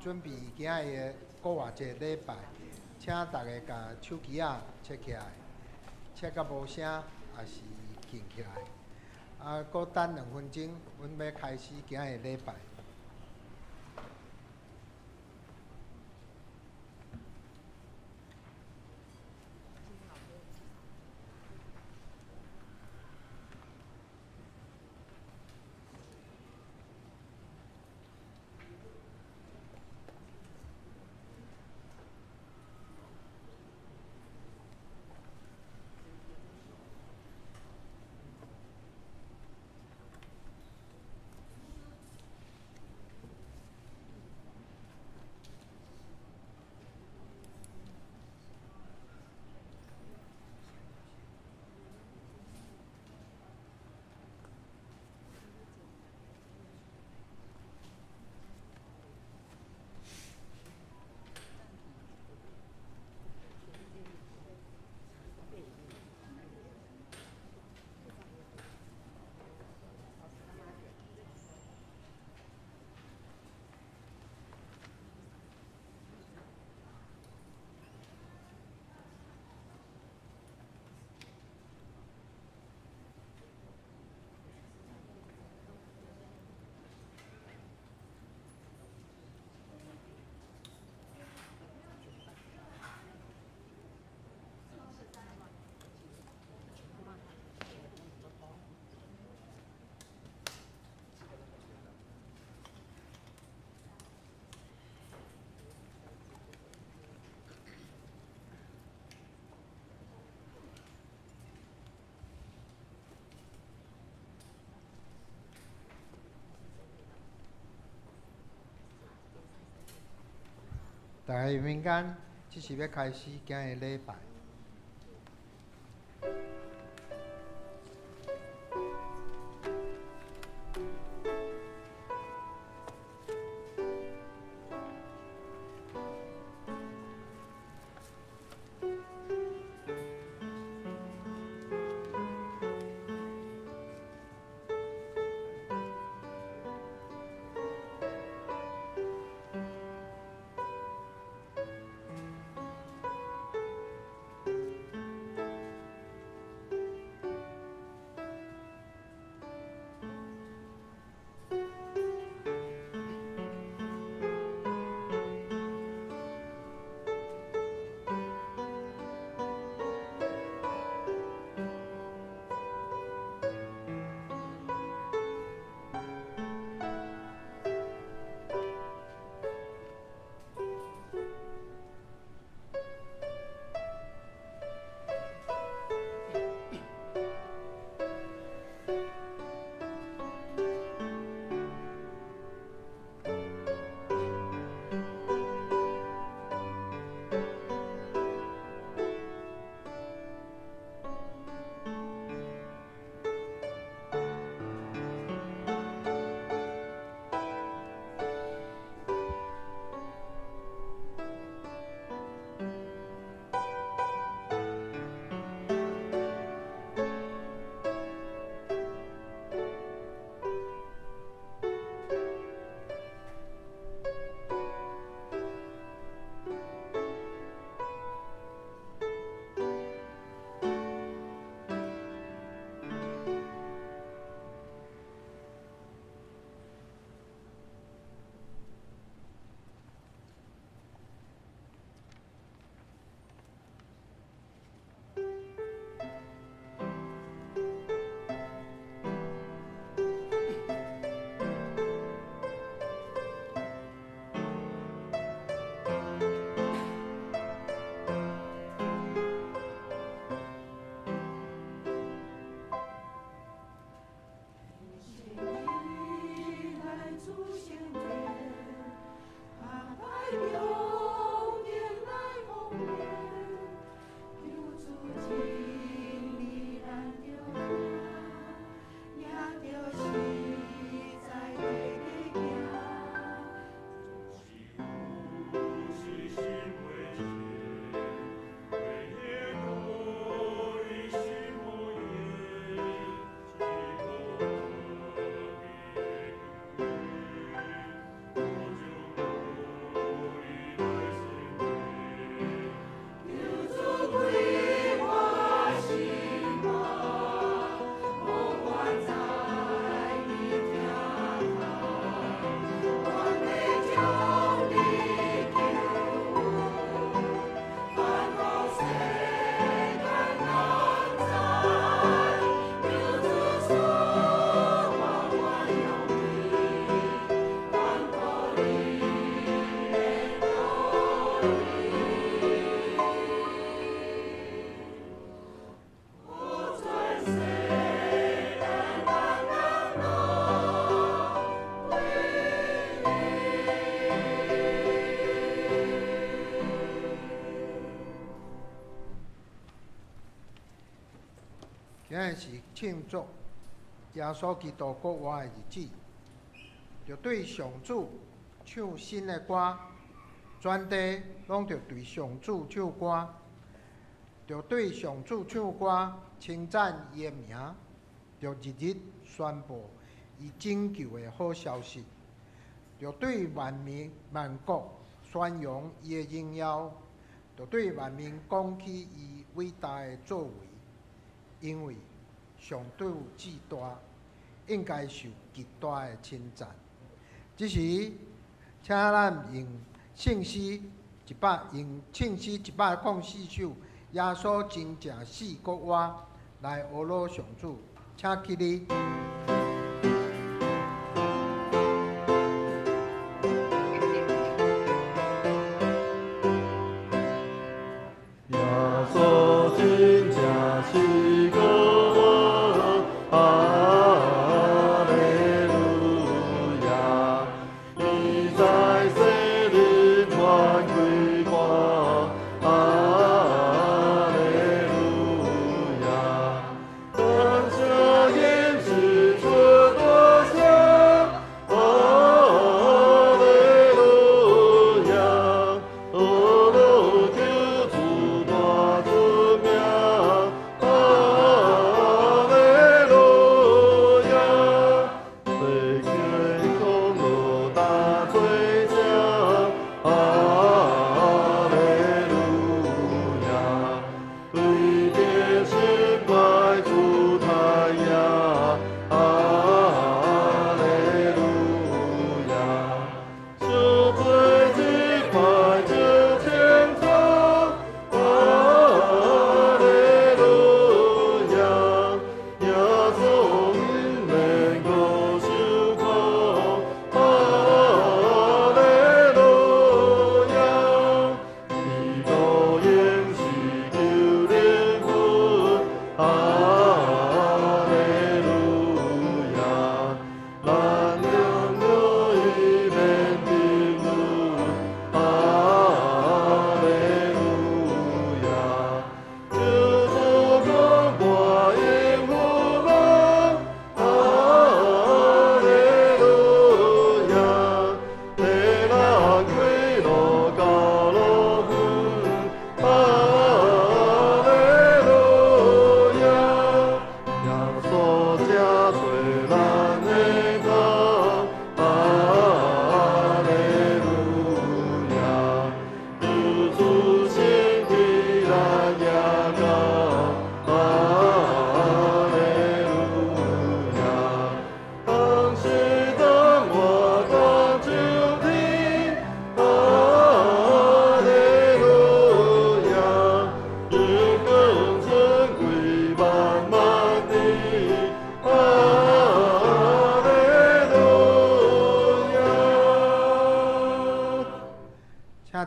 准备今日的过偌一个礼拜，请大家甲手机仔切起来，切到无声，也是静起来。搁等2分钟，阮要开始今日的礼拜。大家有民间，即是要开始今日礼拜。今日是庆祝耶稣基督国活的日子，着对上主唱新的歌，全地拢着对上主唱歌，着对上主唱歌，称赞伊的名，着日日宣布伊拯救的好消息，着对万民万国宣扬伊的荣耀，着对万民讲起伊伟大的作为。因为上主至大，应该受极大的称赞。这时，请咱用圣诗104首，耶稣真正死国活来阿罗上主，请起立。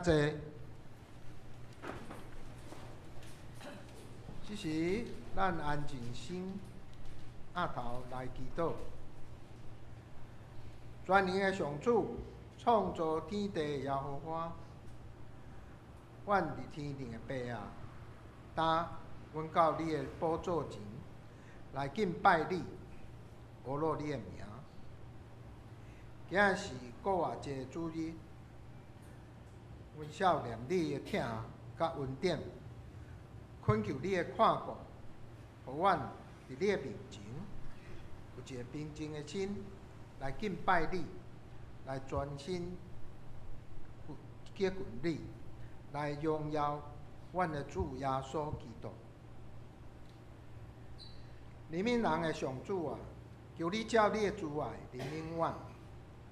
坐。这时，咱安静心，额头来祈祷。全能的上主，创造天地的耶和华，阮伫天顶的爸啊，今阮到你的宝座前来敬拜你，阿罗你的名。今仔是国活节主日。阮少念你的疼甲恩典，恳求你的看顾，互阮伫你的面前有一个平静的心来敬拜你，来专心接近你，来荣耀阮的主耶稣基督。人民人的上主啊，求你照你的慈爱怜悯阮，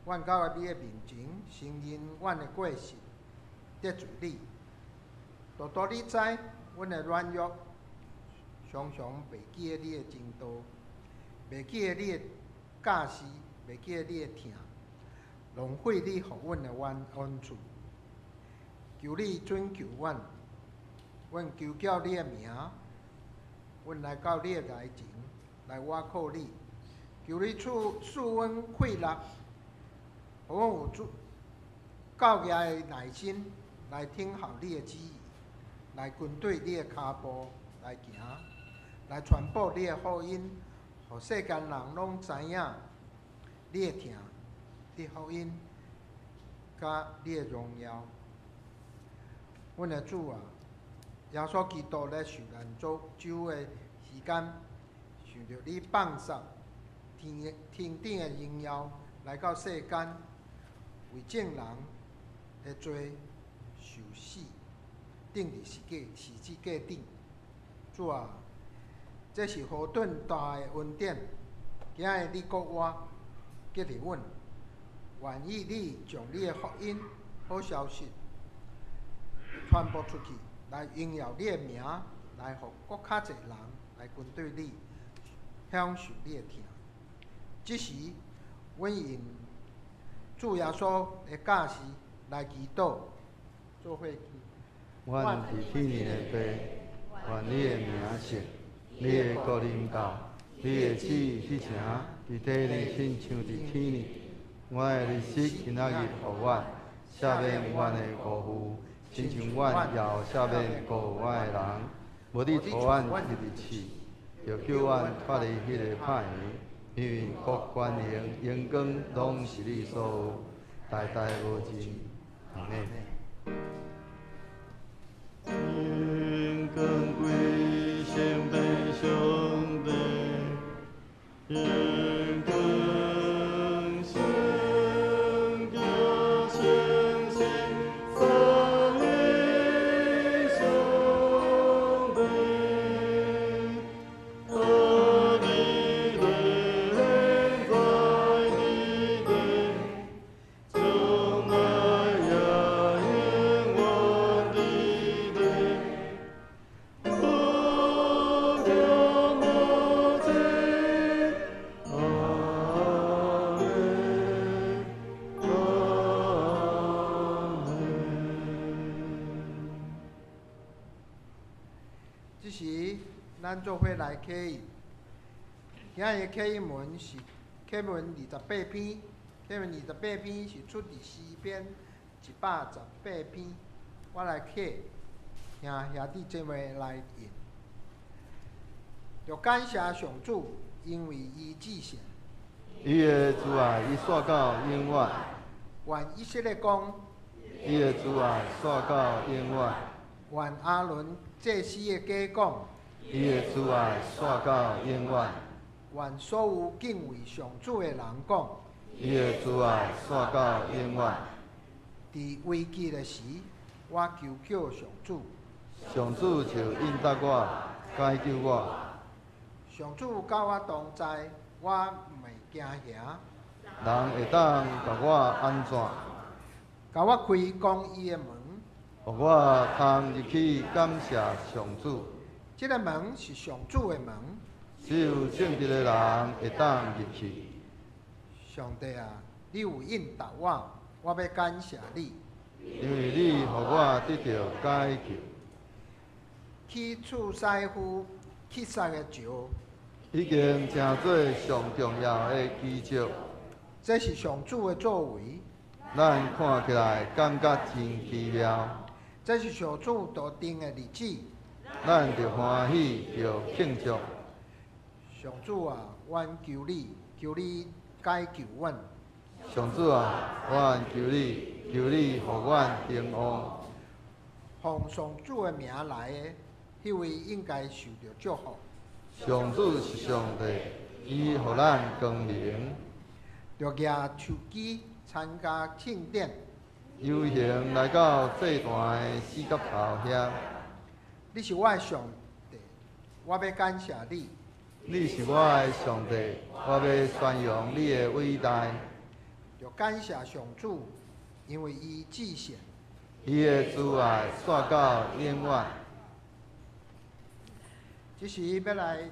阮到你的面前承认阮的过失。得罪你，多多你知，阮的软弱，常常袂记得你的真道，袂记得你的教示，袂记得你的疼，浪费你互阮的恩赐。求你准求阮，阮求叫你的名，阮来到你的台前来倚靠你，求你赐阮快乐，互阮有教育的耐心。来听候你的旨意，来跟对你的脚步来行，来传播你的福音，互世间人拢知影你的疼、你的福音，甲你的荣耀。阮的主啊，耶稣基督咧受难做酒的时间，想着你放下天顶的荣耀来到世间，为众人的罪受死，钉伫十字架顶。主啊，这是何等大的恩典！今日你国我结伫阮，愿意你将你的福音好消息传播出去，来荣耀你的名，来互更较侪人来跟对你，享受你的疼。这时，阮用主耶稣的教示来祈祷，做伙祈。阮伫天年的爸，愿你的名圣，你的国临到，你的旨意去成，伫地里亲像伫天里。阮的日食今仔日互阮，赦免阮的辜负，亲像阮也有赦免辜负阮的人。无你互阮入日死，就叫阮脱离迄个歹年，因为国权能、荣光拢是你所有，代代无尽。阿门。荣光归献俾上帝，荣光献给圣神，奉为上帝。阿你的在你的，从来也永远的。这时，咱做伙来启印。今日的启印文是启文28篇，启文28篇是出自诗篇118篇。我来启，请兄弟姐妹来印。要感谢上主，因为伊至善。伊的慈爱伊线到永远，愿以色列讲，伊的慈爱线到永远。愿阿伦祭司的家讲，伊的慈爱线到永远。愿所有敬畏上主的人讲，伊的慈爱线到永远。伫危机的时，我求叫上主，上主就应答我，解救我。上主甲我同在，我毋会惊吓。人会当甲我安怎？甲我开公义的门，互我通入去感谢上主。这个门是上主的门。只有正直的人会当入去。上帝啊，你有应答我，我要感谢你，因为你互我得到解救。去厝师傅去杀的石，已经成做上重要的奇迹，这是上主的作为。咱看起来感觉真奇妙。这是上主所定的日子，咱着欢喜，着庆祝。上主啊，阮求你，求你解救阮。上主啊，阮求你，求你，互阮平安。奉上主的名来的，迄位应该受到祝福。上主是上帝，伊互咱光明。着举手机参加庆典，游行来到祭坛的四角头遐。你是我的上帝，我要感谢你。你是我的上帝，我要宣扬你的伟大。着感谢上主，因为伊至善。伊的慈爱线到永远。这是要来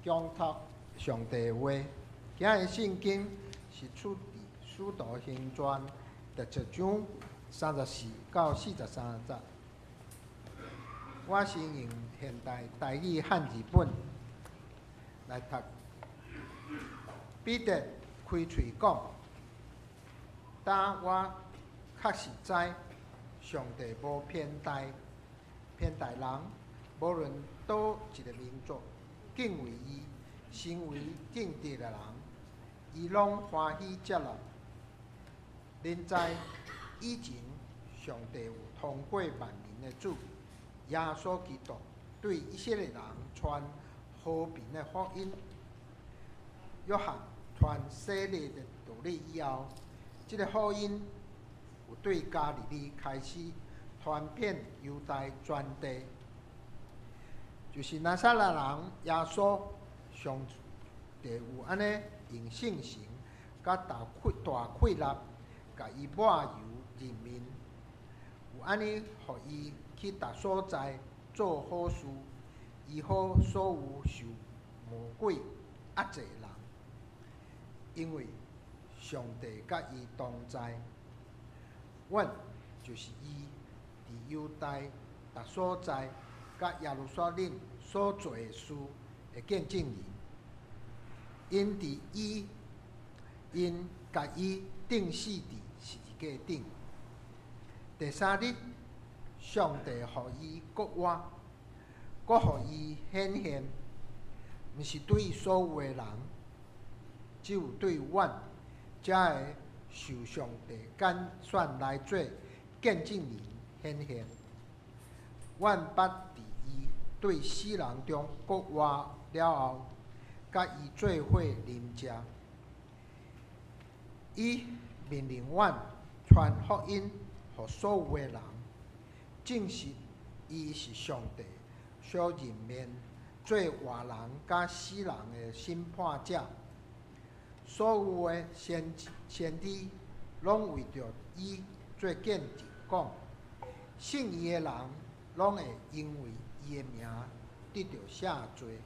讲读上帝的话。今日圣经是出自《使徒行传》第7章34到43节。我先用现代台语汉字本来读。彼得开嘴讲：但我确实知，上帝无偏待人，无论倒一个民族，敬畏伊，成为敬德的人，伊拢欢喜接纳。恁知以前上帝有通过万民的主耶稣基督，对以色列人传和平的福音。约翰传洗礼的道理以后，这个福音有对加利利开始传遍犹太全地，就是拿撒勒人耶稣，上帝有安尼用圣神甲大气力，甲伊抹油人民，有安尼，互伊去逐所在做好事，医好所有受魔鬼压制的人，因为上帝甲伊同在。阮就是伊伫犹太逐所在，甲耶路撒冷所做的事的见证人。因甲伊钉死伫十字架顶。第三日，上帝互伊国活，阁互伊显现，毋是对所有的人，只有对阮才会受上帝拣选来做见证人显现。阮捌伫伊对死人中国活了后，甲伊做伙啉食。伊命令阮传福音，予所有的人，证实伊是上帝所任命做活人甲死人的审判者。所有的先知拢为着伊做见证，讲信伊的人拢会因为伊的名得到赦罪。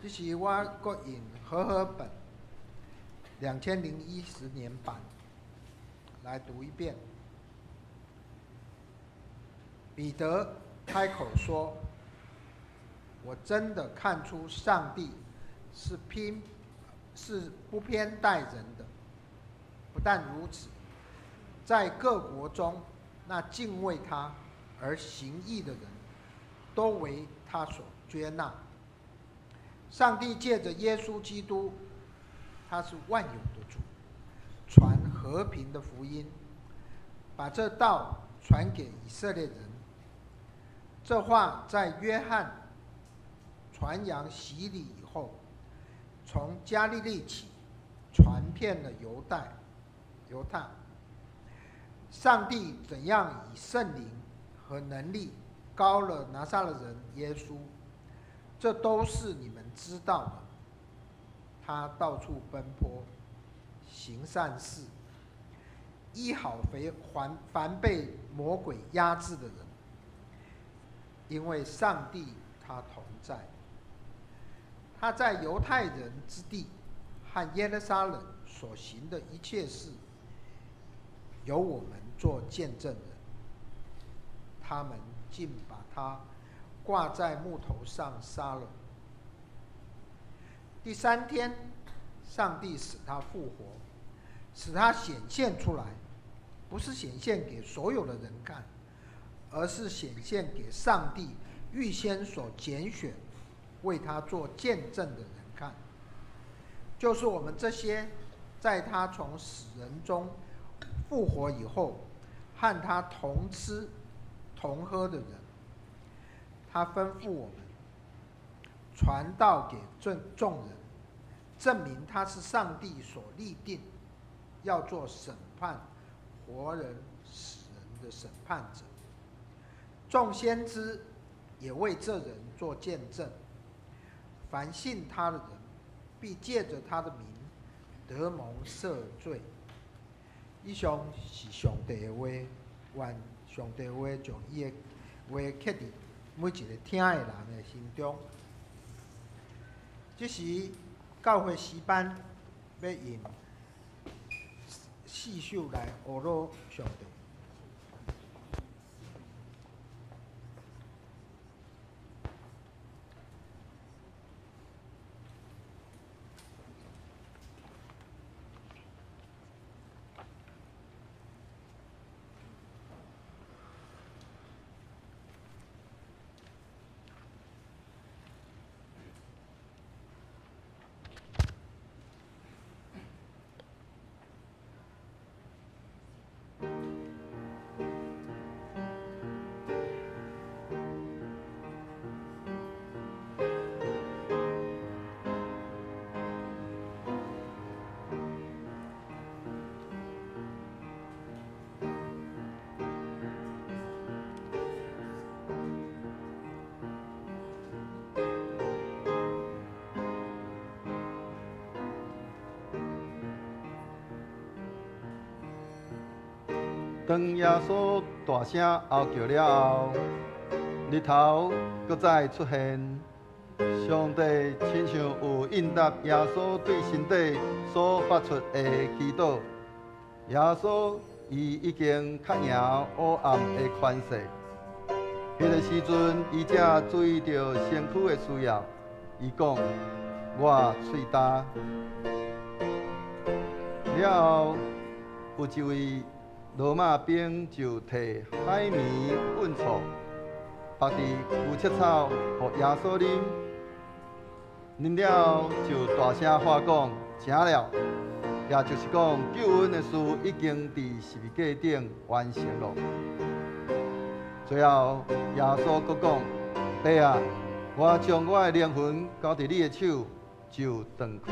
这是我国用和合本2010年版来读一遍。彼得开口说：“我真的看出上帝是不偏待人的。不但如此，在各国中，那敬畏他而行义的人，都为他所接纳。上帝借着耶稣基督，他是万有的主，传和平的福音，把这道传给以色列人。这话在约翰传扬洗礼以后，从加利利起，传遍了犹太。上帝怎样以圣灵和能力膏了拿撒勒人耶稣，这都是你们知道的。他到处奔波，行善事，医好凡被魔鬼压制的人，因为上帝他同在。他在犹太人之地和耶路撒冷所行的一切事，由我们做见证人。他们竟把他挂在木头上杀了。第三天，上帝使他复活，使他显现出来，不是显现给所有的人看，而是显现给上帝预先所拣选为他做见证的人看，就是我们这些在他从死人中复活以后和他同吃同喝的人。他吩咐我们传道给众人，证明他是上帝所立定要做审判活人死人的审判者。众先知也为这人做见证，凡信他的人必借着他的名得蒙赦罪。以上是上帝的话，愿上帝的话将伊的话刻伫每一个听的人的心中。这时教会诗班要用4首来学罗上帝。当耶稣大声吼叫了后，日头搁再出现。上帝亲像有应答耶稣对身体所发出的祈祷。耶稣伊已经较赢黑暗的权势。迄个时阵，伊才注意到身躯的需要。伊讲：“我喙焦。”了后，有一位罗马兵就摕海绵混醋，放伫牛切草，互耶稣啉。啉了后就大声喊讲：“成了！”也就是讲，救恩的事已经伫十字架顶完成了。最后，耶稣阁讲：“爸啊，我将我的灵魂交伫你的手，就断去。”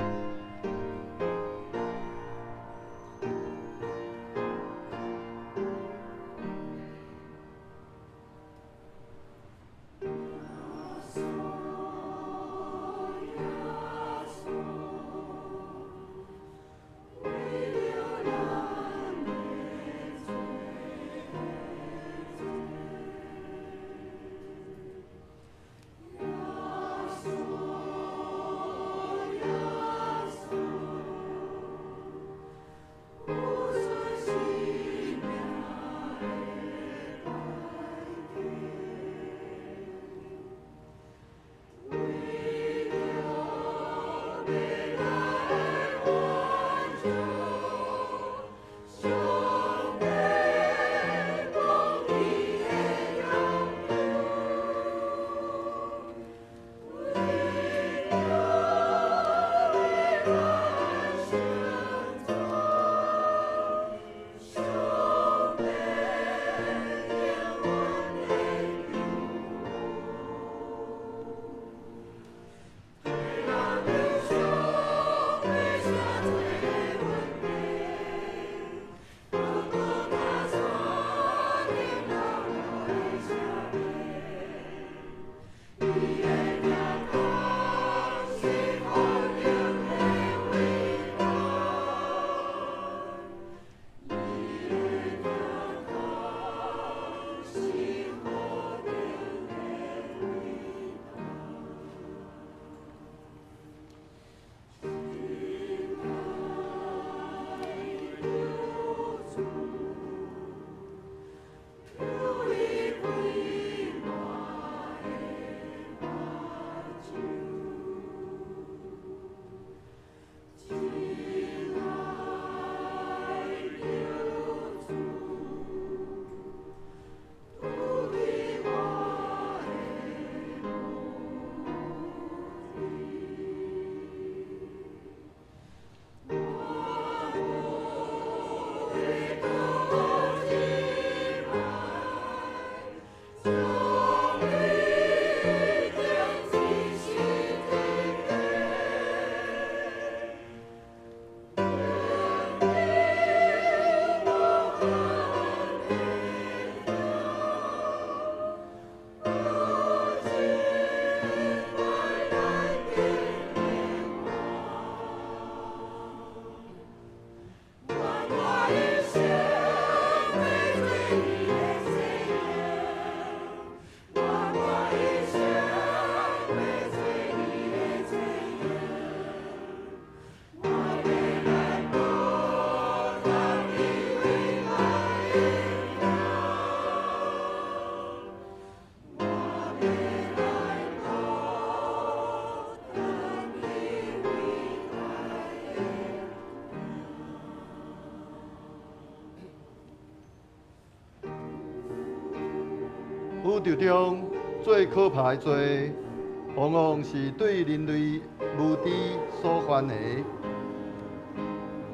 宇宙中最可怕的罪，往往是对人类无知所犯的。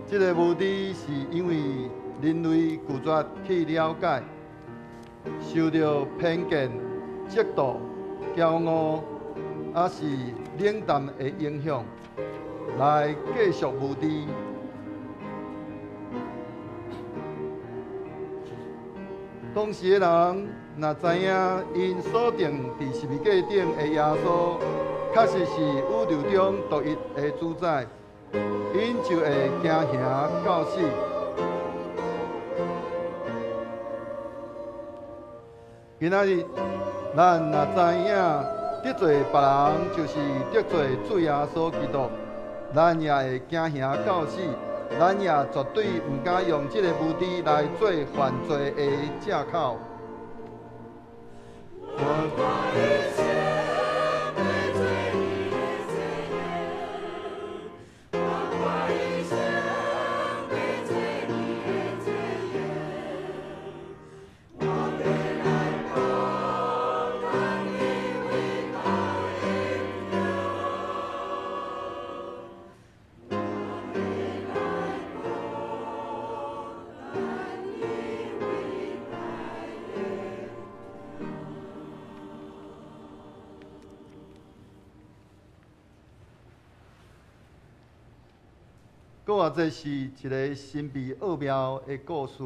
这个无知是因为人类拒绝去了解，受到偏见、嫉妒、骄傲，还是冷淡的影响，来继续无知。当时的人若知影因锁定伫十字架顶的耶稣，确实是宇宙中独一的主宰，因就会惊吓到死。今仔日，咱若知影得罪别人就是得罪主耶稣基督，咱也会惊吓到死，咱也绝对毋敢用这个目的来做犯罪的借口。搁啊，这是一个神秘奥妙的故事。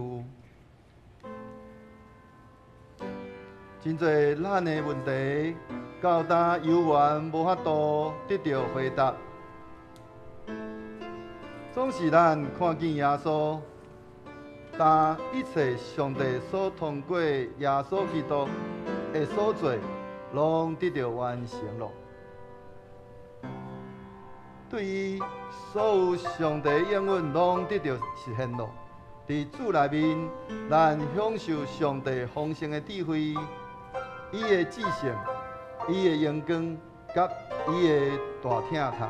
真侪咱的问题，到今犹原无法度得到回答。总是咱看见耶稣，但一切上帝所通过耶稣基督的所做，拢得到完成了。对于所有上帝应允，拢得到实现了。伫主内面，咱享受上帝丰盛的智慧，伊的至圣，伊的阳光，甲伊的大疼痛。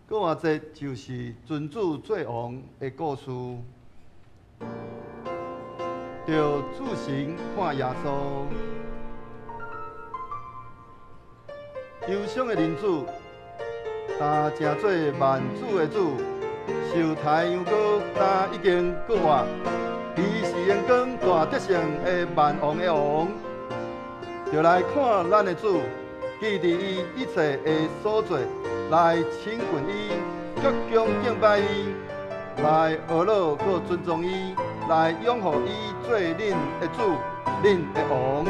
国外节就是君主做王的故事。着主神看耶稣，忧伤的人子，但正做万主的主，受太阳高，但已经过活。伊是阳光大得胜的万王的王，就来看咱的主，记伫伊一切的所做，来亲近伊，鞠躬敬拜伊，来学乐搁尊重伊，来拥护伊做恁的主，恁的王。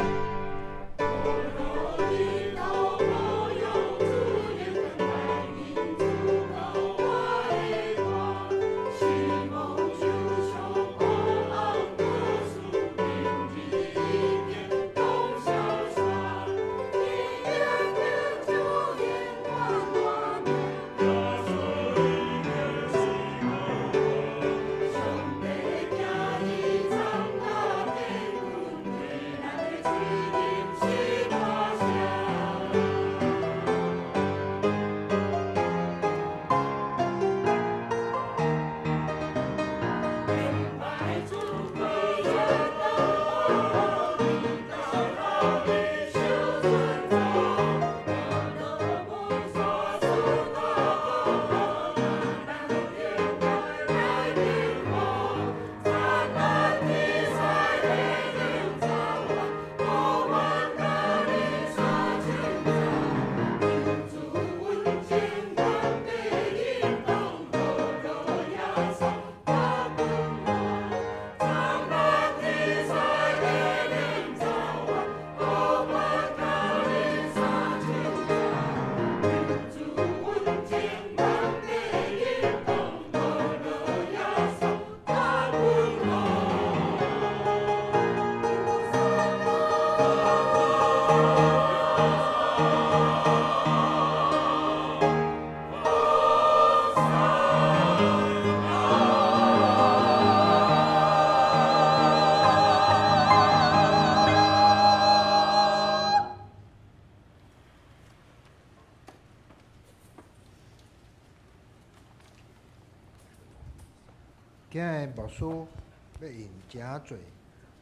今日牧师要用真侪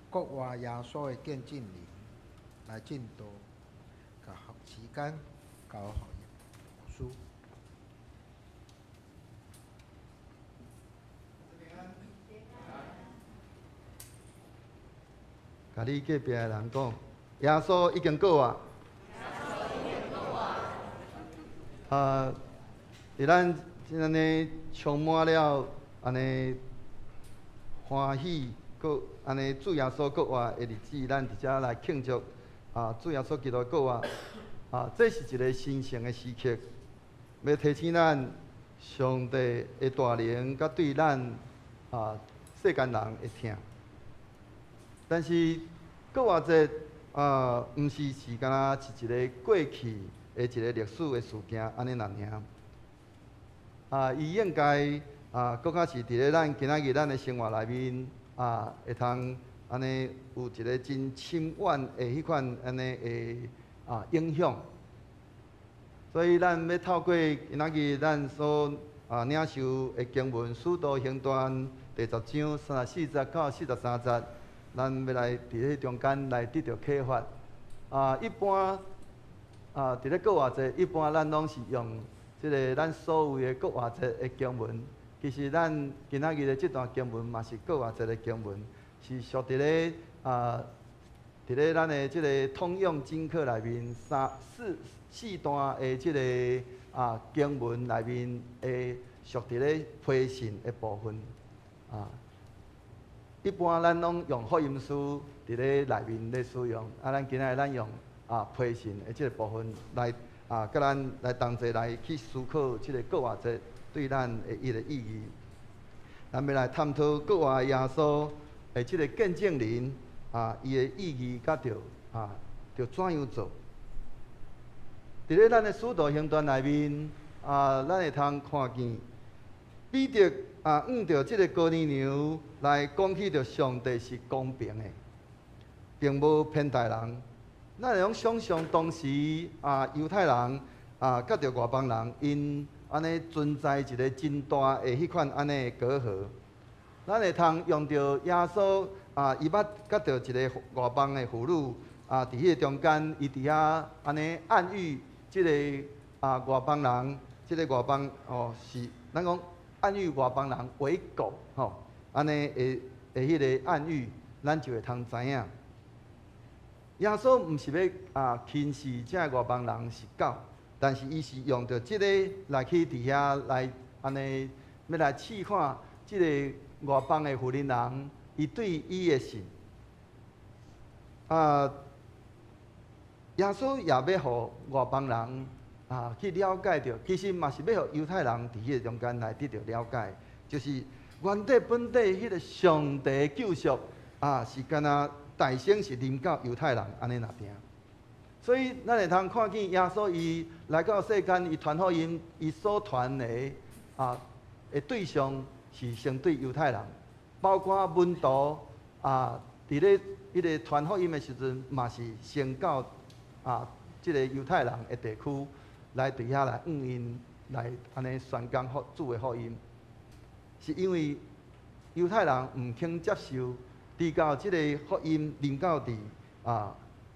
国外耶稣的见证人来进度，甲时间交予牧师。甲你隔壁的人讲，耶稣已经过啊。伫咱安尼充满了安尼欢喜，搁安尼主耶稣国活的日子，咱伫遮来庆祝主耶稣基督国活这是一个神圣的时刻，要提醒咱上帝的大能，甲对咱世间人的疼。但是国活节毋是敢若是一个过去的一个历史的事件安尼尔。伊应该搁较是伫咧咱今仔日咱的生活内面会通安尼有一个真深远的迄款安尼的影响。所以咱要透过今仔日咱所领受的经文《使徒行传》第10章34节到43节，咱要来伫咧中间来得到启发。一般伫咧国活节，一般咱拢是用即个咱所有的国活节的经文。其实咱今仔日的这段经文嘛是国活节的经文，是属伫咧伫咧咱的即个通用经课内面四段的即个经文内面的属伫咧批信的部分一般咱拢用福音书伫咧内面咧使用，咱今仔日咱用批信的即个部分来甲咱来同齐来去思考即个国活节对咱的伊的意义。咱要来探讨国活耶稣的即个见证人伊的意义甲着怎样做？伫咧咱的使徒行传内面咱会通看见彼得遇到即个哥尼流来讲起着上帝是公平的，并无偏待人。咱会用想象当时犹太人甲着外邦人因安尼存在一个真大的迄款安尼的隔阂。咱会通用着耶稣伊捌甲着一个外邦的妇女伫迄个中间，伊伫遐安尼暗喻即个外邦人，即个外邦是咱讲暗喻外邦人为国安尼的迄个暗喻，咱就会通知影。耶稣毋是要轻视这外邦人是狗，但是伊是用着即个来去伫遐来安尼要来试看即个外邦的妇人人，伊对伊的信。耶稣也要互外邦人去了解着，其实嘛是要互犹太人伫迄个中间来得到了解，就是原底本地迄个上帝的救赎是干那大生是临到犹太人安尼那定。所以咱会通看见耶稣伊来到世间，伊传福音，伊所传的的对象是相对犹太人，包括门徒伫咧迄个传福音的时阵，嘛是先到即个犹太人的地区来伫遐来因来安尼宣讲主的福音，是因为犹太人毋肯接受。直到即个福音临到伫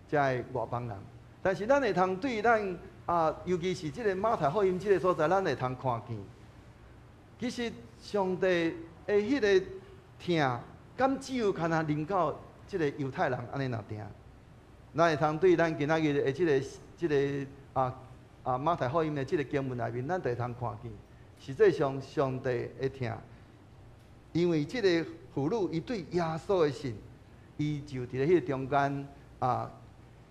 遮个外邦人，但是咱会通对咱尤其是即个马太福音即个所在，咱会通看见，其实上帝的迄个疼，敢只有干那临到即个犹太人安尼那定。咱会通对咱今仔日的即个马太福音的即个经文内面，咱就会通看见，实际上上帝的疼，因为即个。妇女伊对耶稣的信，伊就伫咧迄个中间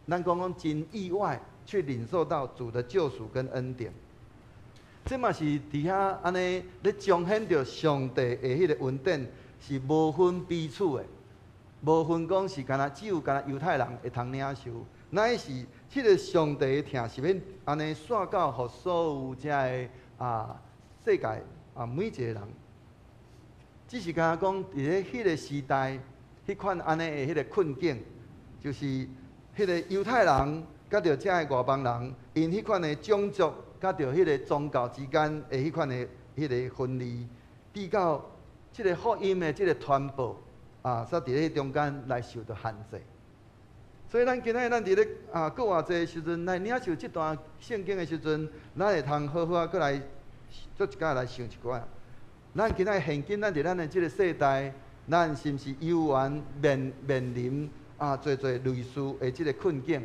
咱讲真意外，去领受到主的救赎跟恩典。这嘛是伫遐安尼咧彰显着上帝的迄个恩典，是无分彼此的，无分讲是干那只有干那犹太人会通领受，乃是迄个上帝的疼是要安尼散到互所有遮个世界每一个人。只是讲伫咧迄个时代，迄款安尼的迄个困境，就是迄个犹太人甲着遮个外邦人，因迄款的种族甲着迄个宗教之间的迄款的迄个分离，直到即个福音的即个传播煞伫咧中间来受到限制。所以咱今仔咱伫咧过偌济时阵来领受即段圣经的时阵，咱会通好好搁来做一摆来想一寡。咱今仔现今，咱伫咱的即个世代，咱是毋是犹原面临侪类似的即个困境？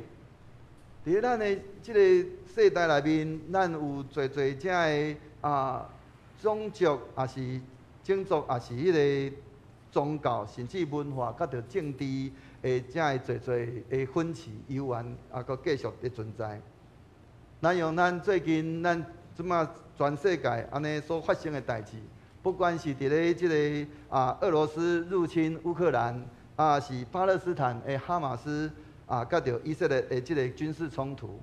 伫咧咱的即个世代内面，咱有侪遮个种族，也是种族，也是迄个宗教，甚至文化，甲着政治的遮个侪的分歧，犹原阁继续的存在。咱用咱最近咱即马全世界安尼所发生的代志。不管是伫咧即个俄罗斯入侵乌克兰，是巴勒斯坦的哈马斯甲着以色列的即个军事冲突，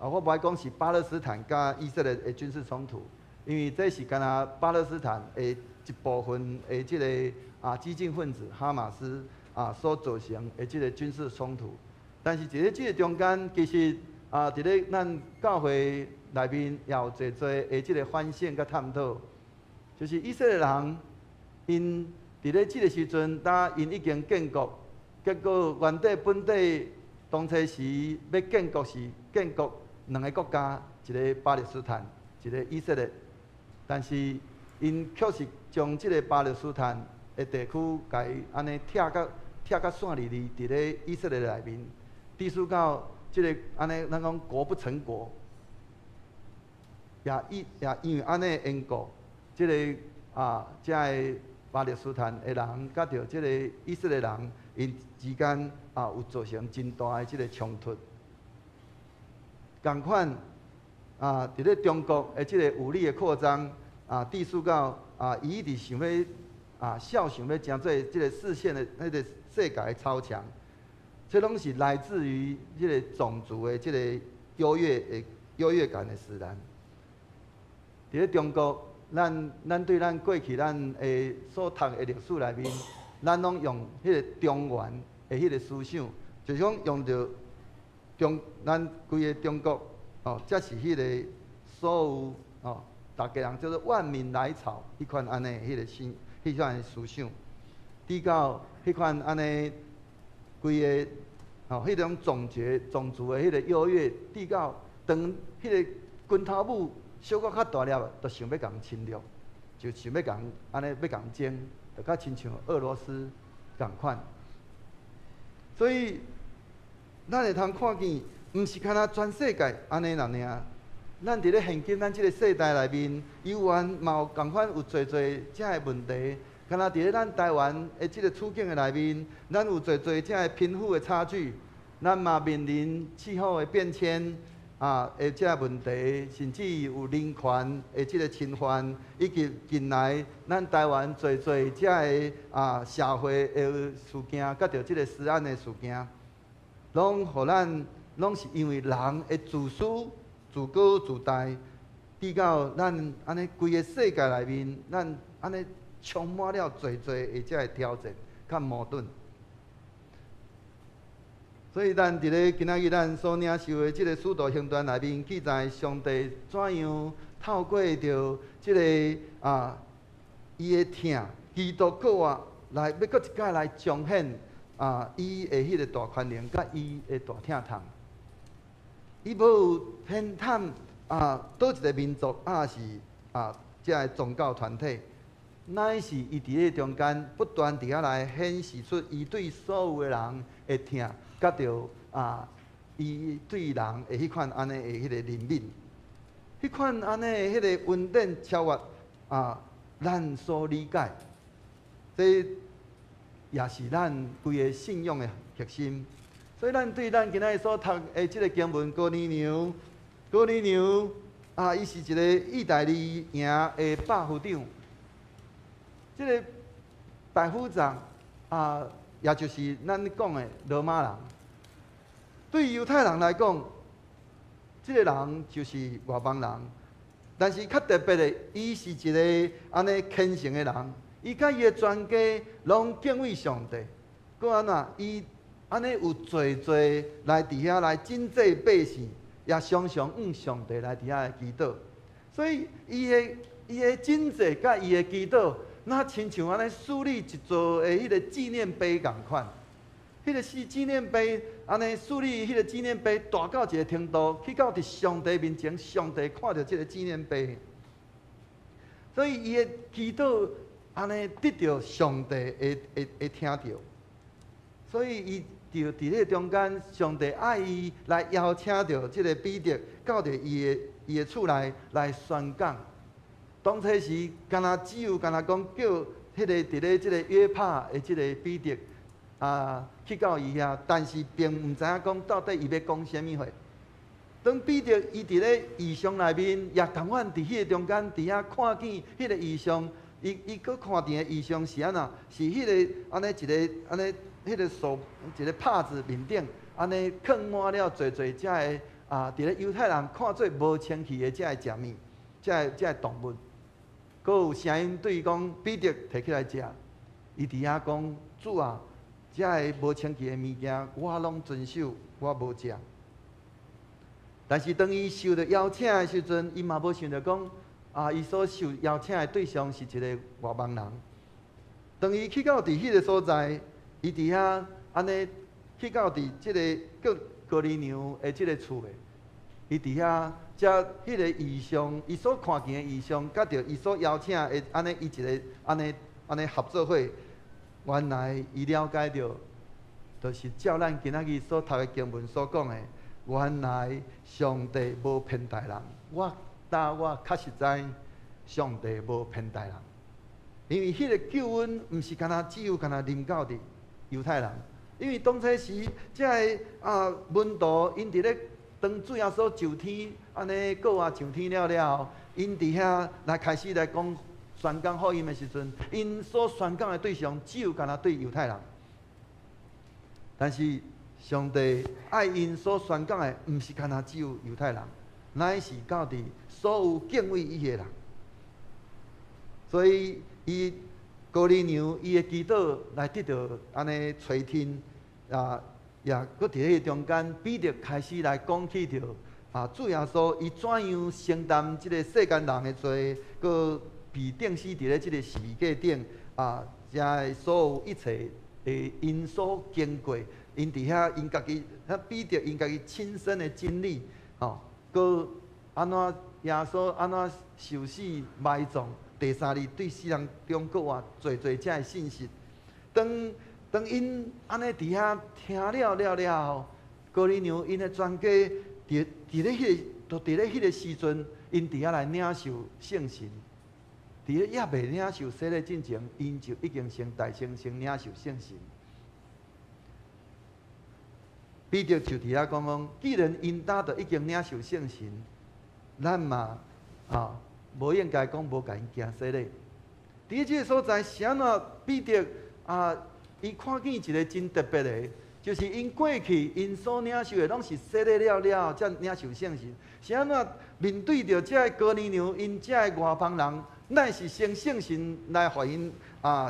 我无爱讲是巴勒斯坦甲以色列的军事冲突，因为这是干那巴勒斯坦的一部分的即个激进分子哈马斯所造成的即个军事冲突。但是伫咧即个中间，其实伫咧咱教会内面也有侪的即个反省甲探讨。就是以色列人，因伫咧即个时阵，因已经建国，结果原底本地当初时要建国是建国两个国家，一个巴勒斯坦，一个以色列。但是因确实将即个巴勒斯坦的地区，甲伊安尼拆甲线哩哩，伫咧以色列内面，致使到即个安尼咱讲国不成国，也因为安尼的缘故。即个遮个巴勒斯坦的人，甲着即个以色列人，因之间有造成真大的即个冲突。共款伫咧中国的即个武力的扩张，致使到伊一直想要想要争做即个视线的迄个世界的超强，这拢是来自于即个种族的即个优越感的使然。伫咧中国。咱对咱过去咱的所读的历史内面，咱拢用迄个中原的迄个思想，就是讲用着咱规个中国哦，才是迄个所有哦，大家人叫做万民来朝迄款安尼迄个迄款思想，直到迄款安尼规个哦，迄种种族的迄个优越，直到当迄个拳头母小可较大粒，就想要共侵略，就想要共安尼要共争，就较亲像俄罗斯共款。所以，咱会通看见，毋是干那全世界安尼啦尔。咱伫咧现今咱即个世代内面，有缘嘛有共款有侪遮个问题。干那伫咧咱台湾的即个处境的内面，咱有侪遮个贫富的差距，咱嘛面临气候的变迁的遮个问题，甚至有人权的即个侵犯，以及近来咱台湾侪遮个社会的事件，甲着即个食安的事件，拢互咱拢是因为人的自私、自高自大，直到咱安尼规个世界内面，咱安尼充满了侪的遮个挑战甲矛盾。所以，咱伫咧今仔日咱所领受的即个使徒行传内面记载，上帝怎样透过着即个伊的疼，基督过活来要搁一摆来彰显伊的迄个大权能，甲伊的大疼痛。伊无有偏袒倒一个民族是遮个宗教团体，乃是伊伫咧中间不断伫遐来显示出伊对所有的人的疼。甲着伊对人的迄款安尼的迄个怜悯，迄款安尼的迄个恩典超越咱所理解，这也是咱规个信仰的核心。所以，咱对咱今仔日所读的即个经文，哥尼流，伊是一个意大利营的百夫长，即个百夫长也就是咱讲的罗马人。对犹太人来讲，这个人就是外邦人，但是较特别的，伊是一个安尼虔诚的人，伊甲伊的全家拢敬畏上帝。搁安那，伊安尼有侪来伫遐来真济百姓，也常常上帝来伫遐祈祷。所以伊的真济甲伊的祈祷，那亲像安尼树立一座的迄个纪念碑共款。迄个纪念碑，安尼树立迄个纪念碑，大到一个程度，去到伫上帝面前，上帝看到即个纪念碑，所以伊的祈祷安尼得到上帝会听到，所以伊就伫咧中间，上帝爱伊来邀请到即个彼得到着伊的厝内来宣讲。当初时，敢若只有敢若讲叫迄个伫咧即个约帕的即个彼得。去到伊遐，但是并毋知影讲到底伊要讲啥物话。当彼得伊伫咧异象内面，也同款伫迄个中间，伫遐看见迄个异象，伊佫看见的异象是安那？是迄个安尼一个安尼迄个树一个帕子面顶，安尼放满了侪遮个伫咧犹太人看做无清气的遮个食物，遮个动物。佫有声音对伊讲：彼得摕起来食。伊伫遐讲：主啊！遮个无清气的物件，我拢遵守，我无食。但是当伊受到邀请的时阵，伊嘛无想到讲伊所受邀请的对象是一个外邦人。当伊去到伫迄个所在，伊伫遐安尼去到伫即个哥尼流的即个厝诶，伊伫遐遮迄个异象，伊所看见的异象，甲着伊所邀请的安尼伊一个安尼合作伙。原来伊了解到，就是照咱今仔日所读的经文所讲的，原来上帝无偏待人。我确实知，上帝无偏待人，因为迄个救恩毋是只有临到伫犹太人，因为当初时，遮个门徒因伫咧当主耶稣上天，安尼过啊上天了，因伫遐来开始来讲。宣讲福音的时阵，因所宣讲的对象只有干那对犹太人，但是上帝爱因所宣讲的，毋是干那只有犹太人，乃是到伫所有敬畏伊的人。所以伊哥尼流伊的祈祷来得到安尼垂听也搁伫迄中间，彼得开始来讲起着主耶稣伊怎样承担即个世间人的罪，佮被钉死伫咧即个十字架顶遮所有一切因所经过，因伫遐因家己比着因家己亲身的经历，佮安怎耶稣安怎受死埋葬，第三日对世人中国话做遮的信息。当因安尼伫遐听了后，哥尼流因的全家伫咧迄个时阵，因伫遐来领受圣神。伫咧也未领受洗礼之前，因就已经先大先领受圣神。彼得就伫遐讲，既然因家都已经领受圣神，咱嘛无应该讲无甲因行洗礼。伫即个所在，是安怎彼得伊看见一个真特别的，就是因过去因所领受的，拢是洗礼了才领受圣神。是安怎面对着这哥尼流因这外邦人，乃是先圣神来互因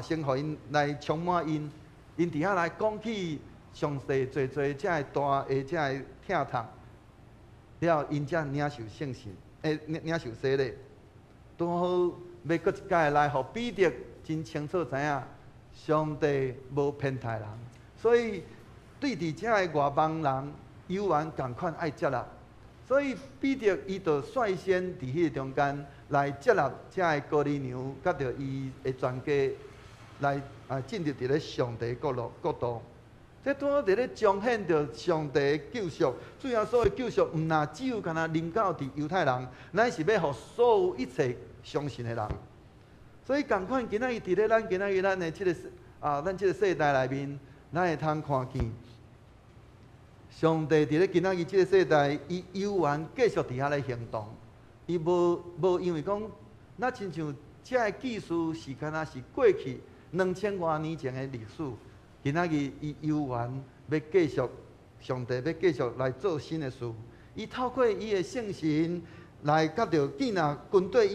先互因来充满因，因伫遐来讲起上帝做这大的这疼痛，了因才领受圣神，领受洗礼。拄好要搁一届来，互彼得真清楚知影。上帝无偏袒人，所以对伫遮的外邦人，犹原共款爱接纳。所以彼得伊就率先伫迄个中间来接纳遮的哥尼流，甲着伊的全家来进入伫咧上帝国度。这拄好伫咧彰显着上帝的救赎。主要所谓救赎，毋若只有干那临到伫犹太人，乃是要互所有一切相信的人。所以，共款今仔日伫咧咱的即个咱即个世代内面，咱会通看见上帝伫咧今仔日即个世代，伊犹原继续伫遐来行动。伊无因为讲，那亲像这个技术是干那是过去2000多年前的历史，今仔日伊犹原要继续，上帝要继续来做新的事。伊透过伊的圣神来甲着建立军队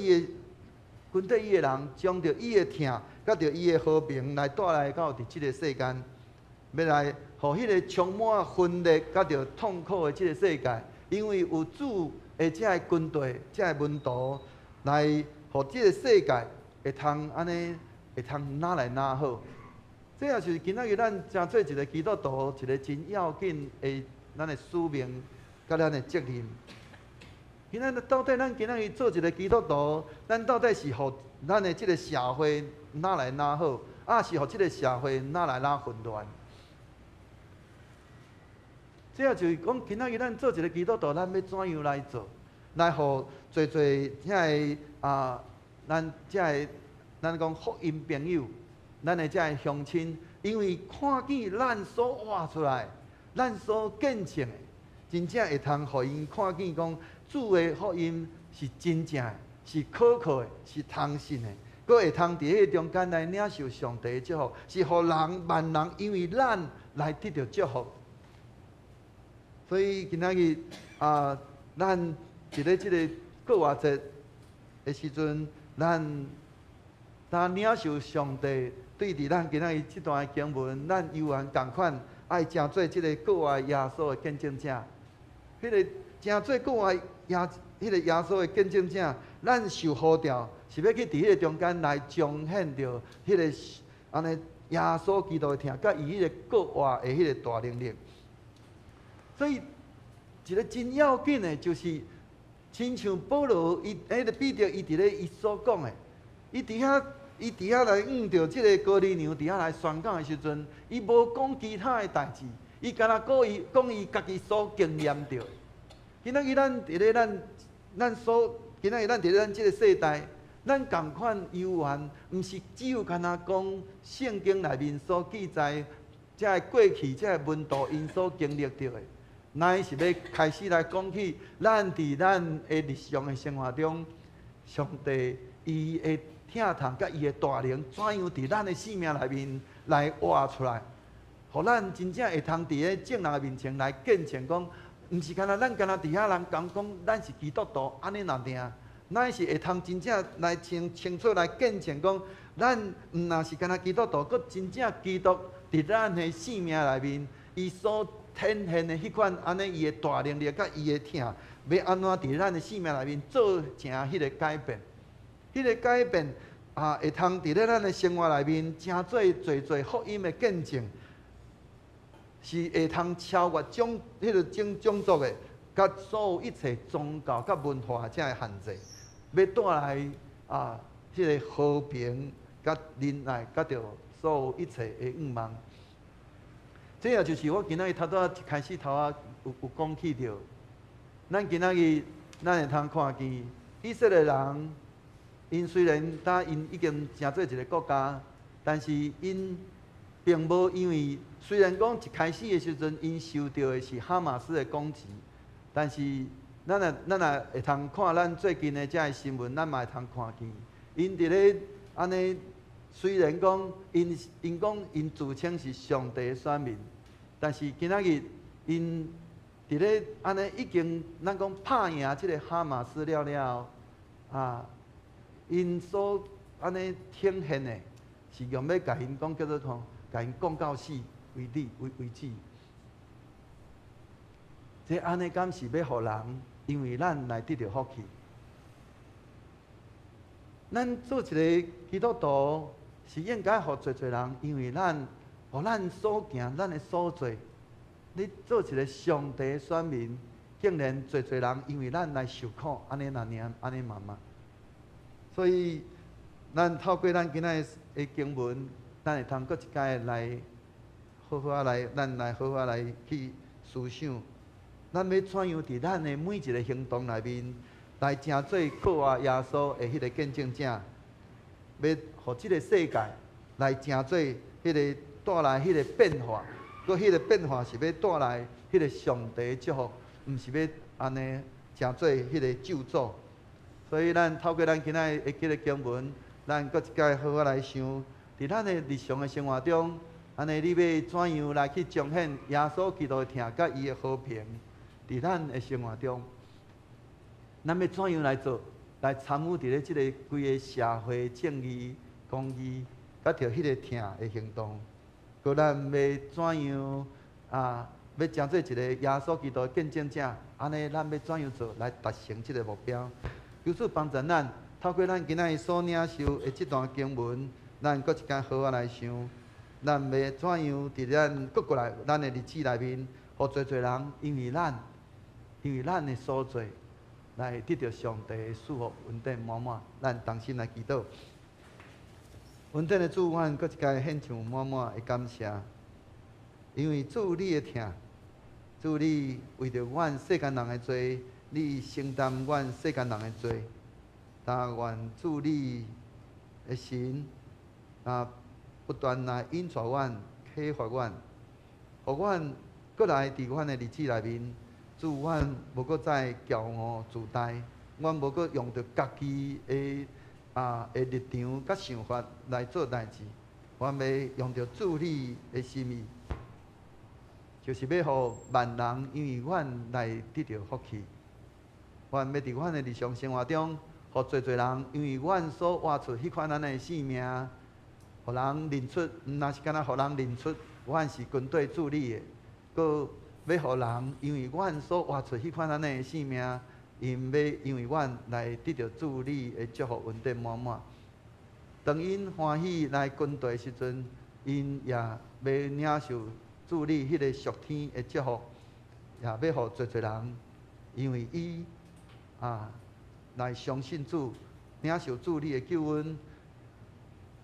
伊的人，将着伊的疼，甲着伊的和平来带来到伫即个世间，要来互迄个充满分裂甲着痛苦的即个世界，因为有主的这个军队、这个门徒来，互即个世界会通安尼，会通哪来哪好。这也就是今仔日咱诚做一个基督徒，一个真要紧的咱的使命，甲咱的责任。今仔到底咱今仔日做一个基督徒，咱到底是互咱的即个社会哪来哪好，是互即个社会哪来哪混乱？这也就是讲，今仔日咱做一个基督徒，咱要怎样来做，来互做遮个咱遮个咱讲福音朋友，咱的遮个乡亲，因为看见咱所活出来，咱所见证的，真正会通互因看见讲。主的福音是真正的，是可靠的，是通信的，佫会通伫迄个中间来领受上帝的祝福，是互万人因为咱来得到祝福。所以今仔日咱伫咧即个过活节的时阵，咱领受上帝对伫咱今仔日即段经文，咱犹原共款爱诚做即个过活耶稣的见证者，迄个诚做过活迄个耶稣的见证者，咱受呼召是要去伫迄个中间来彰显着迄个安尼耶稣基督的疼，甲伊迄个过活的迄个大能力。所以一个真要紧的，就是亲像保罗伊迄个彼得伊伫咧伊所讲的，伊伫遐来着即个哥尼流伫遐来宣讲的时阵，伊无讲其他的代志，伊干那讲伊家己所经验到的。今仔日咱伫咧今仔日咱伫咧咱即个世代，咱共款犹原，毋是只有干那讲圣经内面所记载，这过去这门徒因所经历到的，乃是要开始来讲起咱伫咱的日常的生活中，上帝伊的疼痛甲伊的大能，怎样伫咱的生命内面来活出来，互咱真正会通伫咧众人的面前来见证讲。毋是干那咱干那伫遐人讲咱是基督徒安尼那定，乃是会通真正来清楚来见证讲，咱毋若是干那基督徒，佮真正基督伫咱的生命内面，伊所呈现的迄款安尼伊的大能力，甲伊的疼，要安怎伫咱的生命内面做成迄个改变？迄个改变会通伫咧咱的生活内面，真做福音的见证，是会通超越迄个种族的，甲所有一切宗教甲文化这个限制，要带来迄个和平、甲仁爱、甲着所有一切的愿望。这也就是我今仔日一开始有讲起着，咱今仔日咱会通看见以色列人，因虽然因已经成做一个国家，但是因并无因为虽然讲一开始的时阵因受到的是哈马斯的攻击，但是咱也会通看咱最近的这个新闻，咱嘛会通看见，因伫咧安尼。虽然讲因自称是上帝的选民，但是今仔日因伫咧安尼已经咱讲拍赢即个哈马斯了因所安尼呈现的，是用要甲因讲叫做甲因讲到死为止。这安尼敢是要互人因为咱来得到福气？咱做一个基督徒。是应该互侪人，因为互咱所行，咱的所做，你做一个上帝的选民，竟然侪人因为咱来受苦，安尼安尼嘛。所以，咱透过咱今仔的经文，咱会通搁一摆来咱来好好来去思想，咱要怎样伫咱的每一个行动内面，来成做靠活耶稣的迄个见证者。要互即个世界来成做迄个带来迄个变化，佮迄个变化是要带来迄个上帝的祝福，毋是要安尼成做迄个咒诅。所以咱透过咱今仔的即个经文，咱搁一摆好好来想，伫咱的日常的生活中，安尼你要怎样来去彰显耶稣基督的疼甲伊的和平，伫咱的生活中，咱要怎样来做？来参与伫咧即个规个社会正义、公义，甲着迄个疼的行动，佮咱要怎样要成做一个耶稣基督的见证者，安尼咱要怎样做来达成即个目标？由此帮助咱，透过咱今仔日所领受的即段经文，咱搁一间好好来想，咱要怎样伫咱过来咱的日子内面，互侪人因为咱的所做。来得到上帝的祝福，恩典满满，咱同心来祈祷。恩典的主，阮搁一届献上满满的感谢，因为主你的疼，主你为着阮世间人的罪，你承担阮世间人的罪。但愿主你的神不断来引带阮、启发阮，互阮搁来伫阮的日子内面。主，阮无搁再骄傲自大，阮无搁用着家己的立场甲想法来做代志，阮要用着主你的心意，就是要互万人因为阮来得到福气。阮要伫阮的日常生活中，互侪人因为阮所活出迄款咱的性命，互人认出，若是敢若互人认出，阮是军队主理的，搁。要互人因为阮所活出迄款咱的性命，因为阮来得到主你的祝福，恩典满满。当因欢喜来军队时阵，因也要领受主你迄个属天的祝福，也要互侪人因为伊来相信主，领受主你的救恩，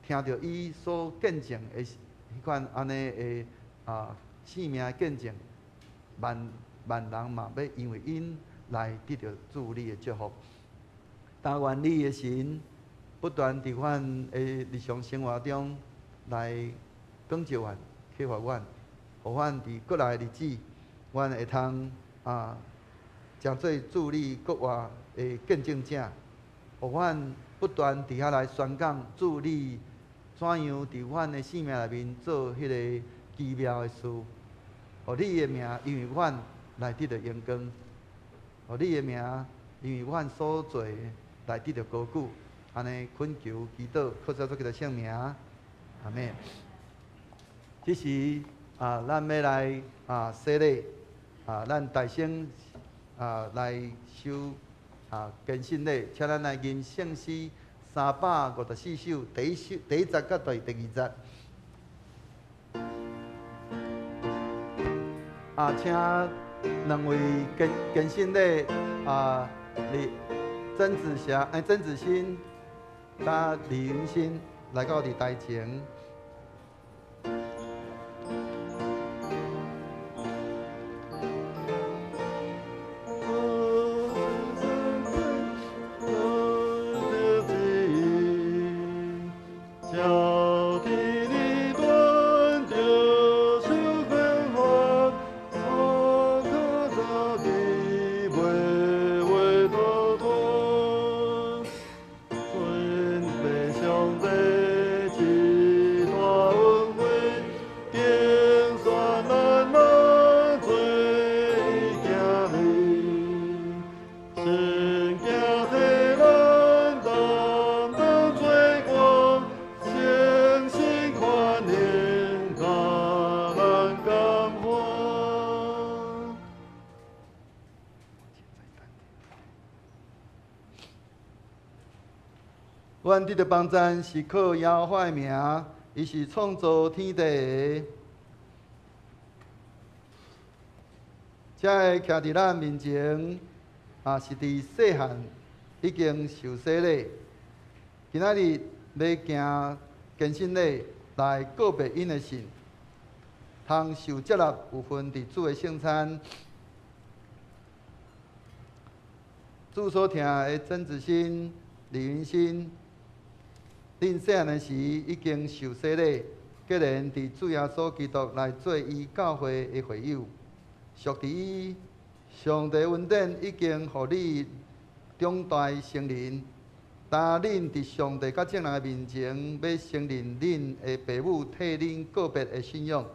听到伊所见证的迄款安尼的性命的见证。万人嘛要因为因来得到主你的祝福。但愿你的神不断伫阮的日常生活中来光照阮、启发阮，互阮伫过来的日子，阮会通成做主你国外的见证者，互阮不断伫遐来宣讲主你怎样伫阮的生命内面做迄个奇妙的事。互你的名，因为阮来得到荣光；互你的名，因为阮所做来得到高举。安尼恳求祈祷，靠着主基督圣名，阿门。这时咱要来洗礼咱大先来修献信礼，请咱来吟圣诗354首，第一节到第二节。请两位献信礼曾子欣甲李云新来到伫台前。阮伫着帮赞是靠耶和华的名，伊是创造天地的。这会徛伫咱面前，是伫细汉已经受洗礼，今仔日要行献信礼来告别因的信，通受接纳有份伫主的圣餐。主所听的曾子欣、李云新。恁细汉的时已经受洗礼，既然伫主耶稣基督来做伊教会的会友，属伫伊，上帝恩典已经互你长大成人。当恁伫上帝甲众人的面前，要承认恁的父母替恁告别的信仰，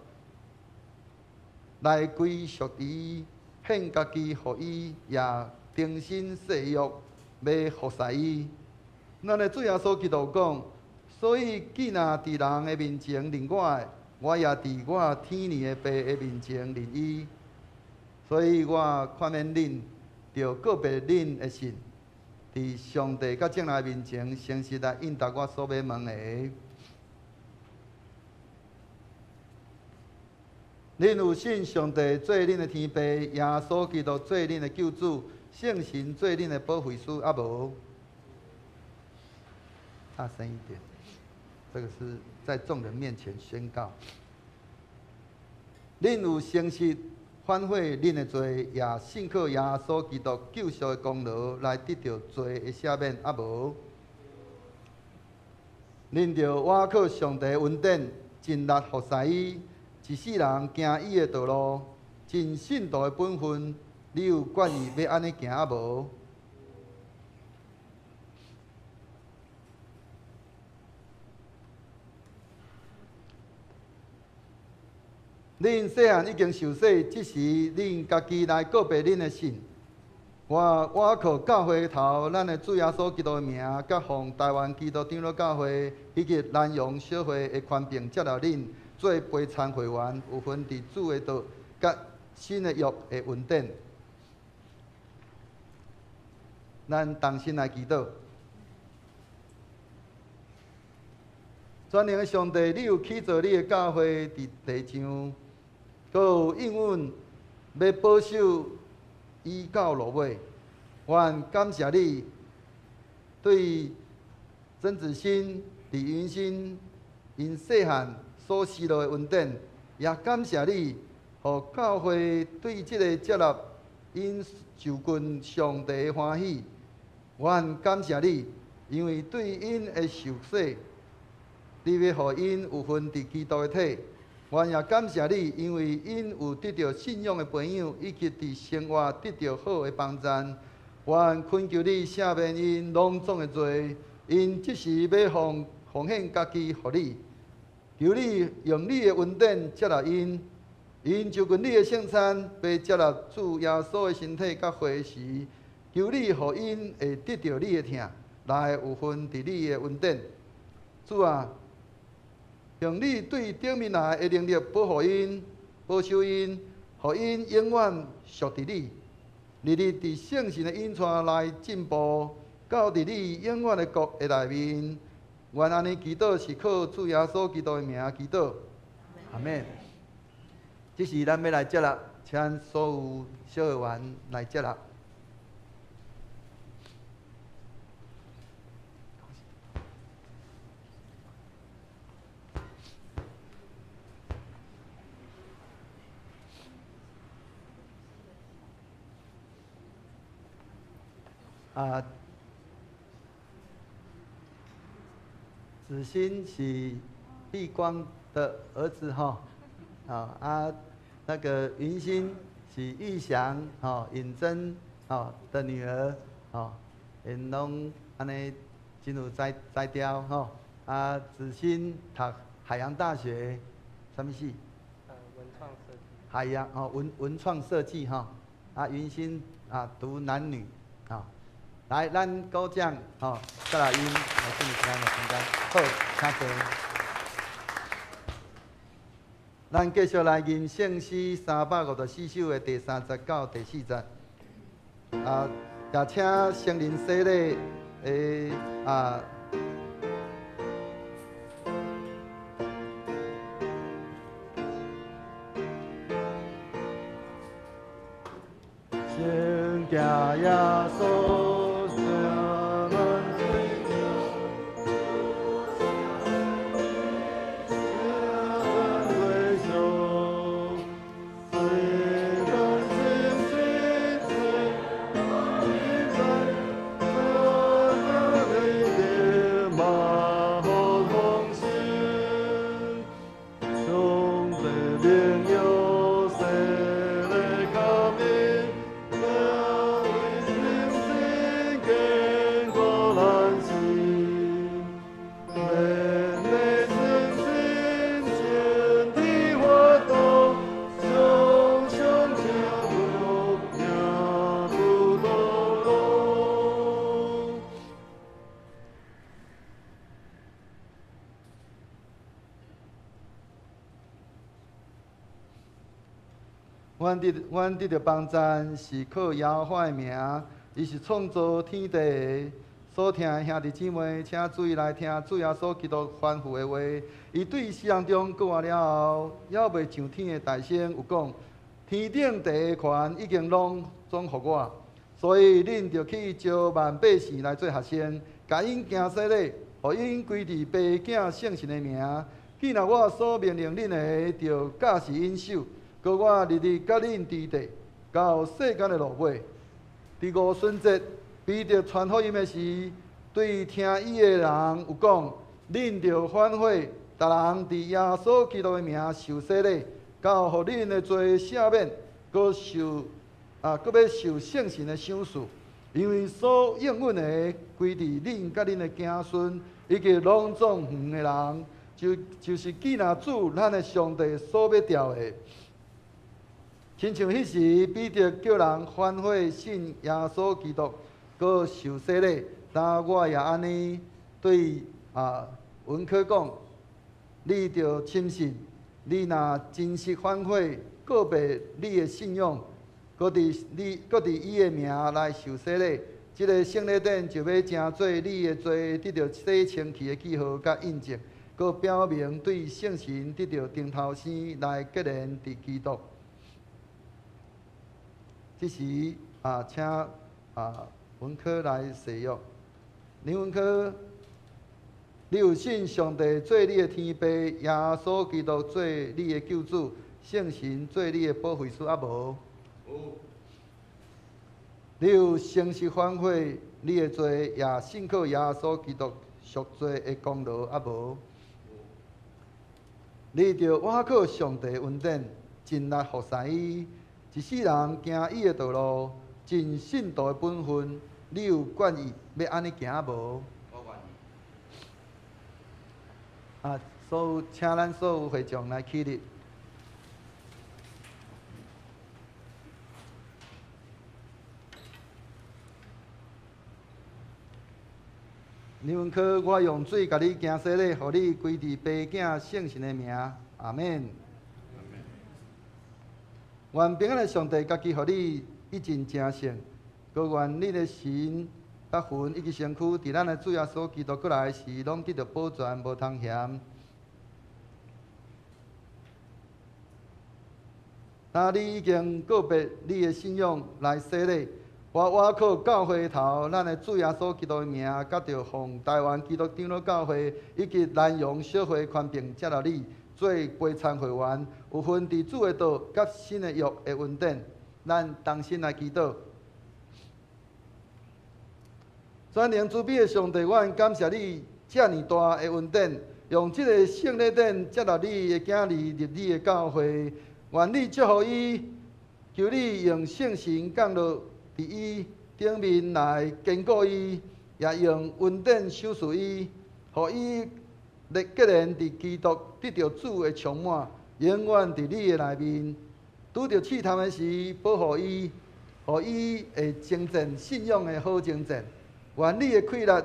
来归属伫伊，献家己互伊，也重新誓约，要服侍伊。咱的主耶稣基督讲。所以，既然伫人的面前认我的，我也伫我天年的爸的面前认伊。所以我劝勉恁，着告别恁的信，伫上帝甲众人面前诚实来应答我所要问的。恁有信上帝做恁的天父，耶稣基督做恁的救主，圣神做恁的保惠师，啊无？大声一点。这个是在众人面前宣告：恁有诚实反悔恁的罪，也信靠耶稣基督救赎的功劳来得到罪的赦免，啊无？恁着倚靠上帝的恩典，尽力服侍伊，一世人行伊的道路，尽信徒的本分。你有愿意要安尼行，啊无？恁细汉已经受洗，即时恁家己来告别恁的信。我靠教会头，咱的主耶稣基督的名，甲奉台湾基督长老教会以及南洋小会的权柄接纳恁做陪参会员，有份伫主的道甲新的约的恩典。咱同心来祈祷。全能的上帝，你有起造你的教会伫地上。阁有应允，要保守伊到落尾。愿感谢你对曾子欣、李云新因细汉所施落的恩典，也感谢你，互教会对这个接纳因受困上帝的欢喜。愿感谢你，因为对因的受洗，你要互因有份伫基督的体。愿也感谢你，因为因有得到信仰的朋友，以及伫生活得到好的帮赞。愿恳求你赦免因隆重的罪，因即时要奉献家己互你，求你用你的恩典接纳因，因就近你的圣餐，要接纳主耶稣的身体甲血时，求你互因会得到你的疼，来有份伫你的恩典。主啊！用你对顶面来的能力保护因、保守因，互因永远属伫你。日日伫圣神的引带来进步，到伫你永远的国的内面。愿安尼祈祷是靠主耶稣基督的名祈祷，阿免。这是咱要来接纳，请所有小会员来接纳。子欣是碧光的儿子哈，那个云欣是玉祥尹珍的女儿因拢安尼真有才调子欣读海洋大学什么系？文创设计。海洋文创设计云欣读男女来，咱鼓掌再来音来祝你平安的平安。好，请坐。咱继续来吟圣诗354首的第30到第40。也请圣灵洗礼圣家耶稣。阮得到帮赞，是靠耶和华的名，伊是创造天地。所听的兄弟姊妹，请注意来听主耶稣基督吩咐的话。伊对世人中讲完了后，还袂上天的大声有讲：天顶地权已经拢总予我，所以恁着去招万百姓来做学生，甲因行洗礼，互因归伫爸囝圣神的名。既然我所命令恁的，着教示因守。搁我日日甲恁伫地，到世间的落尾。伫五旬节，彼得传福音的时，对听伊的人有讲：恁着反悔，逐人伫耶稣基督的名受洗礼，到互恁的罪赦免，搁要受圣神的赏赐。因为所应允的，归伫恁甲恁的子孙，以及拢总远的人，就是既然主咱的上帝所要调的。亲像迄时，彼得叫人反悔信耶稣基督，搁受洗礼。但我也安尼对文科讲，你着深信，你若真实反悔，告别你的信仰，搁伫伊的名来受洗礼，即个圣礼典就要成做你的罪得到洗清气的记号甲印证，搁表明对圣神得到顶头生来结连伫基督。这时请文科来使用。林文科，你有信上帝做你的天父，耶稣基督做你的救主，圣神做你的保惠师啊无？有。你有诚实反悔你的罪，也信靠耶稣基督赎罪的功劳啊无？你着倚靠上帝恩典，尽力服侍伊。一世人行伊的道路，尽信徒的本分，你有愿意要安尼行无？我愿意。请咱所有会众来起立。林文科，我用水甲你行洗礼，互你归伫爸囝圣神的名，阿免。愿平安的上帝家己，互你一尽正圣。高愿你的神、甲魂以及身躯，伫咱的主耶稣基督过来时，拢得到保全，无通嫌。那你已经告别你的信仰来洗礼，我靠教会头，咱的主耶稣基督的名，甲着奉台湾基督长老教会以及南洋小会宽并接纳你做陪参会员，有份伫主的道甲新的约的稳定。咱同心来祈祷。全能慈悲的上帝，阮感谢你遮尔大的恩典，用这个圣礼典接纳你的囝儿入你的教会，愿你祝福伊，求你用圣神降落伫伊顶面来坚固伊，也用恩典守护伊，互伊结连伫基督得到主的充满，永远伫你的内面。拄着试探的时，保护伊，互伊会精进信仰的好精进。愿你的快乐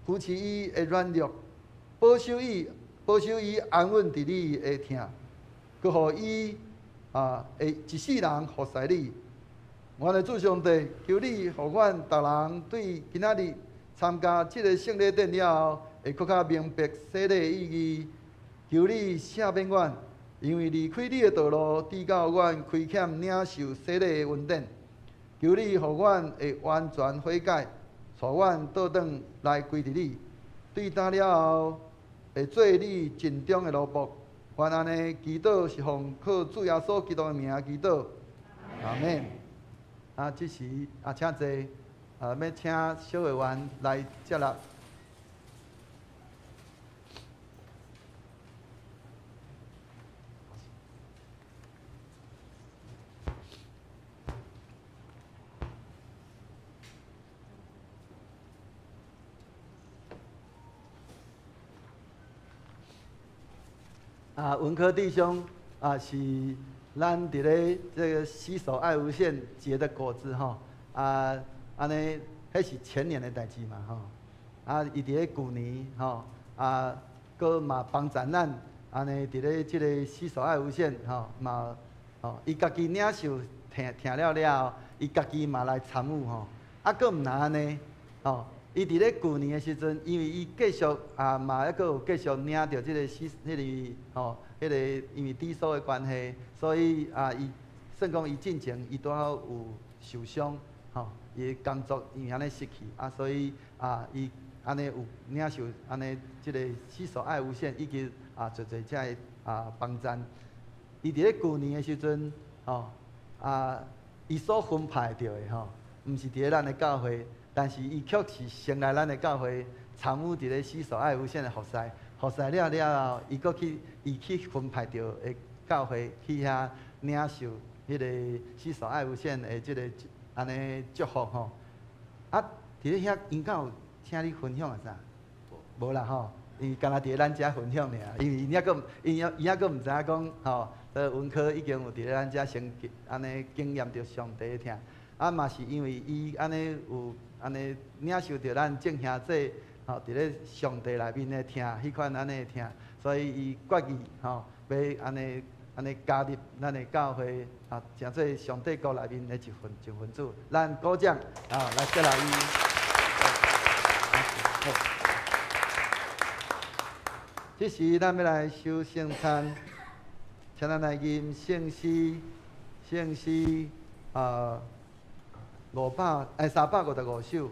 扶持伊的软弱，保守伊安稳伫你的听，佮互伊会一世人服侍你。我的主上帝，求你互阮逐人对今仔日参加这个圣礼典了后，会更较明白洗礼的意义。求你赦免阮，因为离开你的道路，致到阮亏欠领受洗礼的恩典。求你互阮会完全悔改。带阮倒转来归伫你，对打了后会做你尽忠的奴仆。愿安尼祈祷是奉靠主耶稣基督的名祈祷，阿门。这时请坐，要请小会员来接纳。文科弟兄是咱伫咧这个洗手爱无限结的果子吼，安尼迄是前年的代志嘛吼，伊伫咧旧年吼，佮嘛帮助咱安尼伫咧即个洗手爱无限吼嘛吼，伊家己领受听了后，伊家己嘛来参与吼，佮毋难安尼吼。伊伫咧旧年的时阵，因为伊继续嘛，还佫有继续领着即个迄个因为低收的关系，所以伊算讲伊进前伊拄好有受伤，伊的工作因为安尼失去，所以伊安尼有领受安尼即个洗手爱无限，以及侪遮的帮赞。伊伫咧旧年的时阵，伊所分派着的毋是伫咧咱的教会。但是伊却是先来咱的教会参与伫咧洗手爱无限的服侍，服侍了后，伊去分派到的教会去遐领受迄个洗手爱无限的即个安尼祝福吼。伫咧遐因敢有请你分享啊啥？无啦吼，伊干那伫咧咱遮分享尔，因为伊抑佫毋知影讲吼，文科已经有伫咧咱遮先安尼经验着上帝的听，嘛是因为伊安尼有。安尼领受着咱众兄弟伫咧上帝内面的听，迄款安尼的听，所以伊决意要安尼加入咱的教会成做上帝国内面的一份子。咱鼓掌来接纳伊。这时咱要来守圣餐，请咱来吟圣诗355首，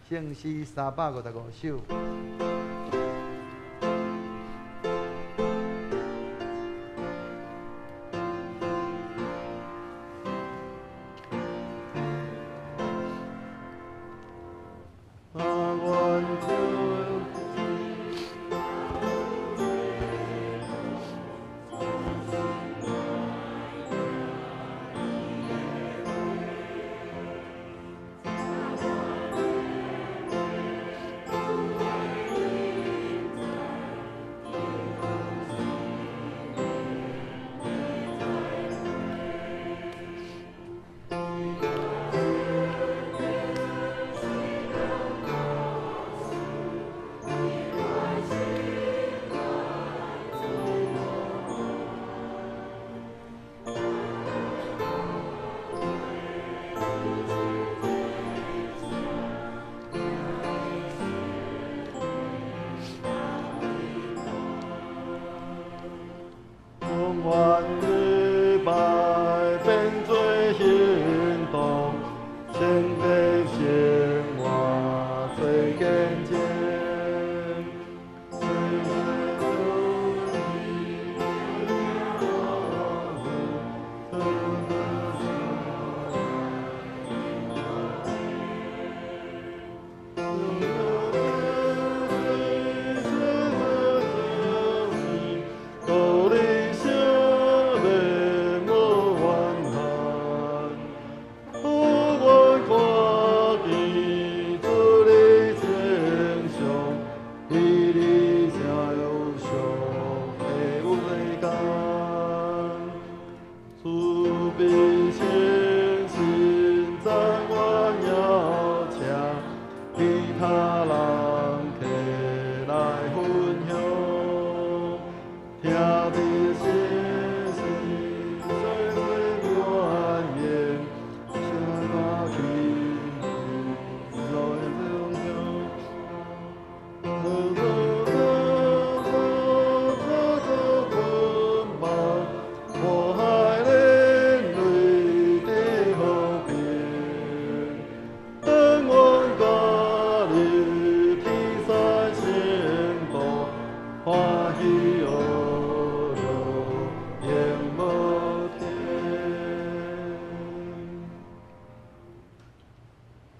圣诗355首。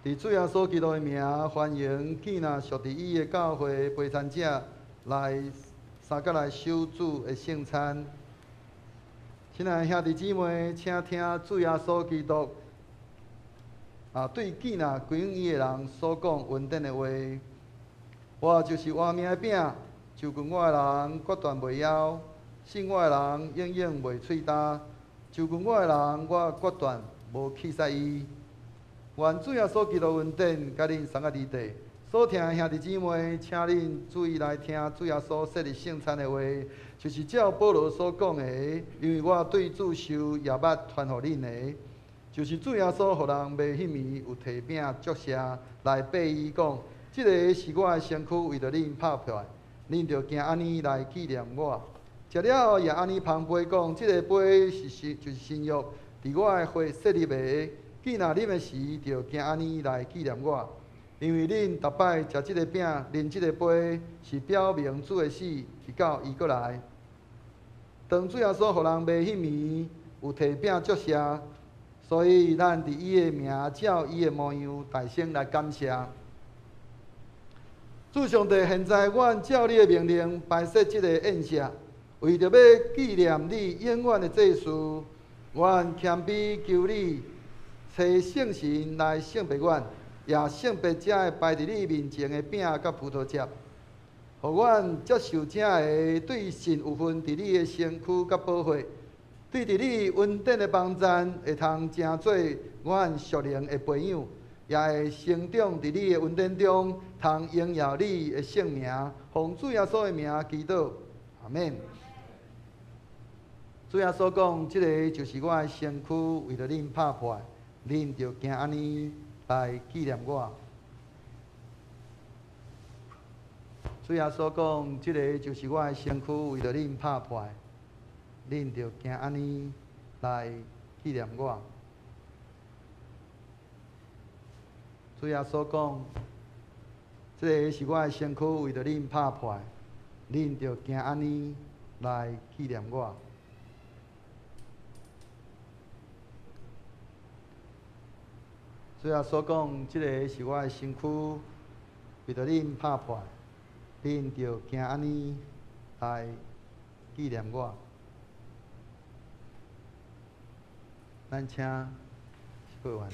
伫主耶稣基督的名，欢迎见那属伫伊的教会陪参者来三角来守主的圣餐。亲爱的兄弟姊妹，请听主耶稣基督对见那归向伊的人所讲稳定的话。我就是活命的饼，就近我的人决断袂枵，信我的人永远袂喙焦，就近我的人我决断无弃杀伊。愿主耶稣基督恩典，甲恁三个伫地。所听的兄弟姊妹，请恁注意来听主耶稣设立圣餐的话，就是照保罗所讲的，因为我对主受业捌传互恁的，就是主耶稣互人袂迄暝有摕饼祝谢来拜伊讲，即个是我的身躯为着恁拍破，恁着行安尼来纪念我。食了后也安尼旁杯讲，即个杯就是新约，伫我的血设立的。既然啉的时，就行安尼来纪念我，因为恁逐摆食即个饼、啉即个杯，是表明主的死，直到伊过来。当主耶稣互人袂迄暝有摕饼祝谢，所以咱伫伊的名，照伊的模样，大声来感谢。主上帝，现在阮照你的命令摆设即个宴席，为着要纪念你永远的祭事，阮谦卑求你。找圣神来圣别阮，也圣别者会摆伫你面前的饼甲葡萄汁，互阮接受者会对神有份伫你的身躯甲保护，对伫你恩典的帮助，会通成做阮属灵的培养，也会成长伫你的恩典中，通荣耀你的圣名，奉主耶稣的名祈祷，阿免。主耶稣讲，即个就是我的身躯，为着恁拍破。恁着行安尼来纪念我。主耶稣讲，即个就是我的身躯，为着恁拍破，恁着行安尼来纪念我。主耶稣讲，即个是我的身躯，为着恁拍破，恁着行安尼来纪念我。主耶稣讲，即个是我的身躯，为着恁拍破，恁着行安尼来纪念我。咱请过完。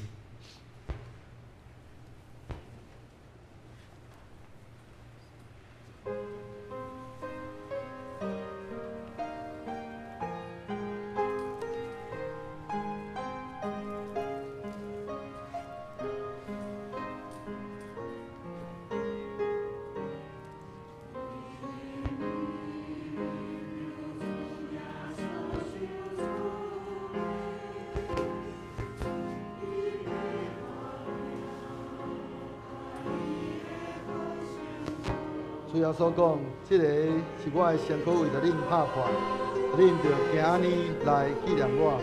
主耶稣讲，即个是我的身躯，为着恁拍破，恁着行安尼来纪念我。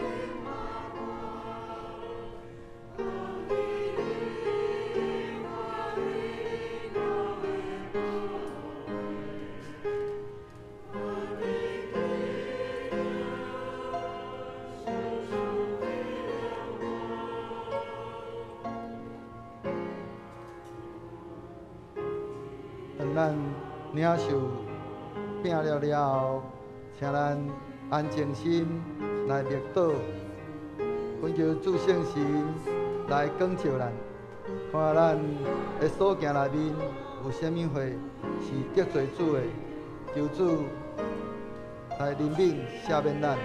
咱领受饼了后，请咱安静心来默祷，恳求主圣神来光照咱，看咱的所行内面有啥物货是得罪主的，求主来怜悯赦免咱。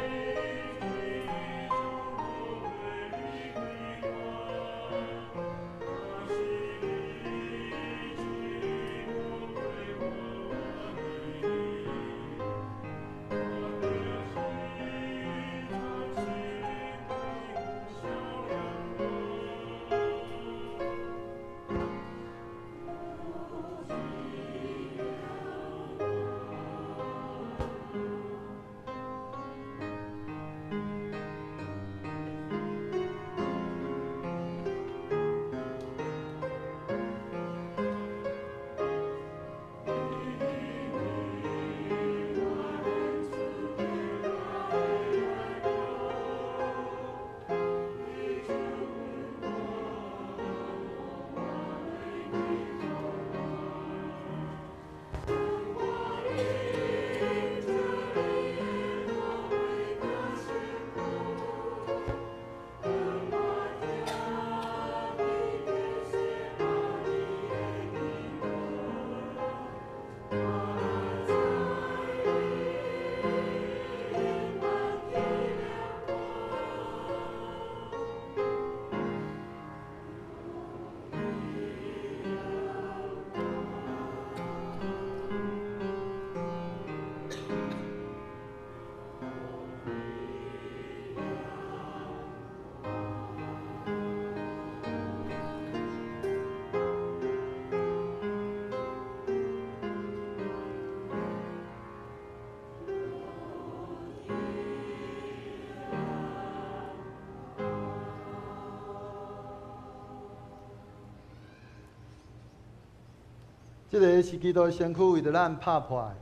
这个是基督身躯为着咱拍破的，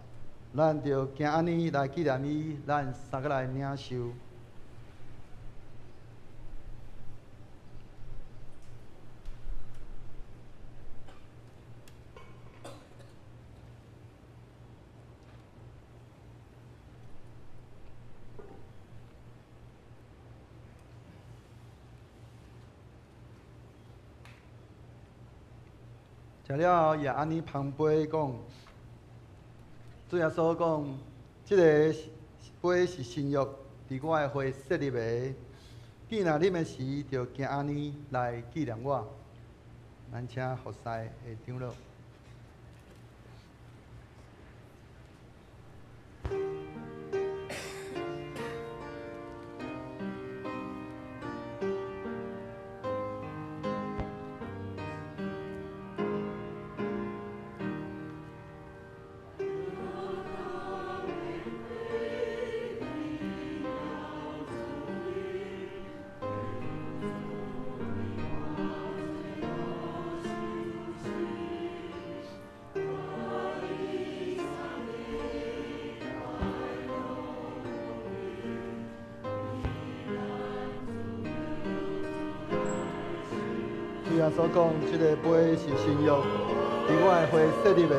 咱就行安尼来纪念伊，咱三个来领受。食了后也安尼旁杯讲，主耶稣讲，这个杯是新约，伫我的血设立的。既然啉的时，就行安尼来纪念我。咱请服侍的长老。主耶稣讲，这个杯是新约，伫我的血设立的。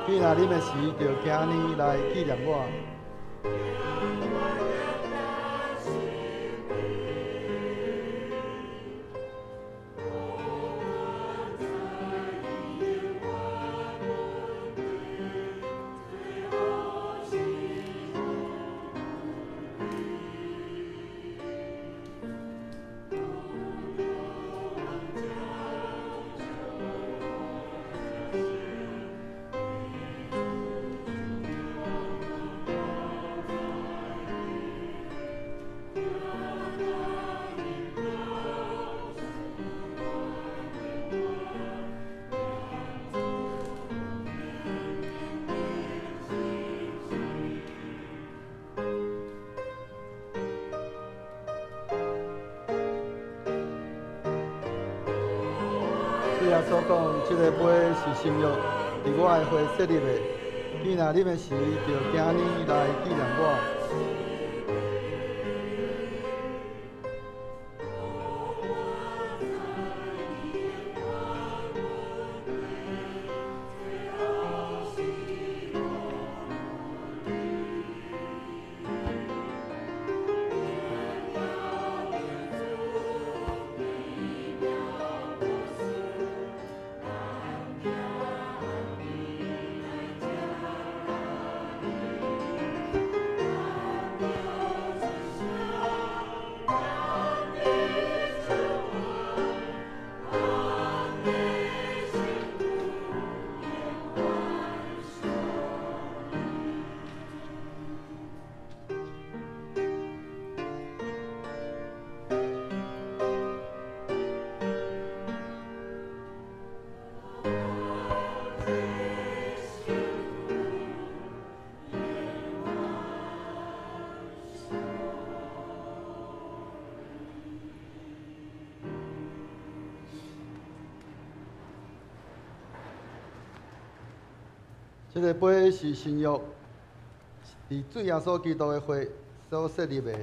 既然啉的时，就行安尼来纪念我。主耶稣讲，这个杯是新约，伫我的血设立的。既然啉的时，就行安尼来纪念我。这个杯是新约，伫主耶稣基督的血所设立的。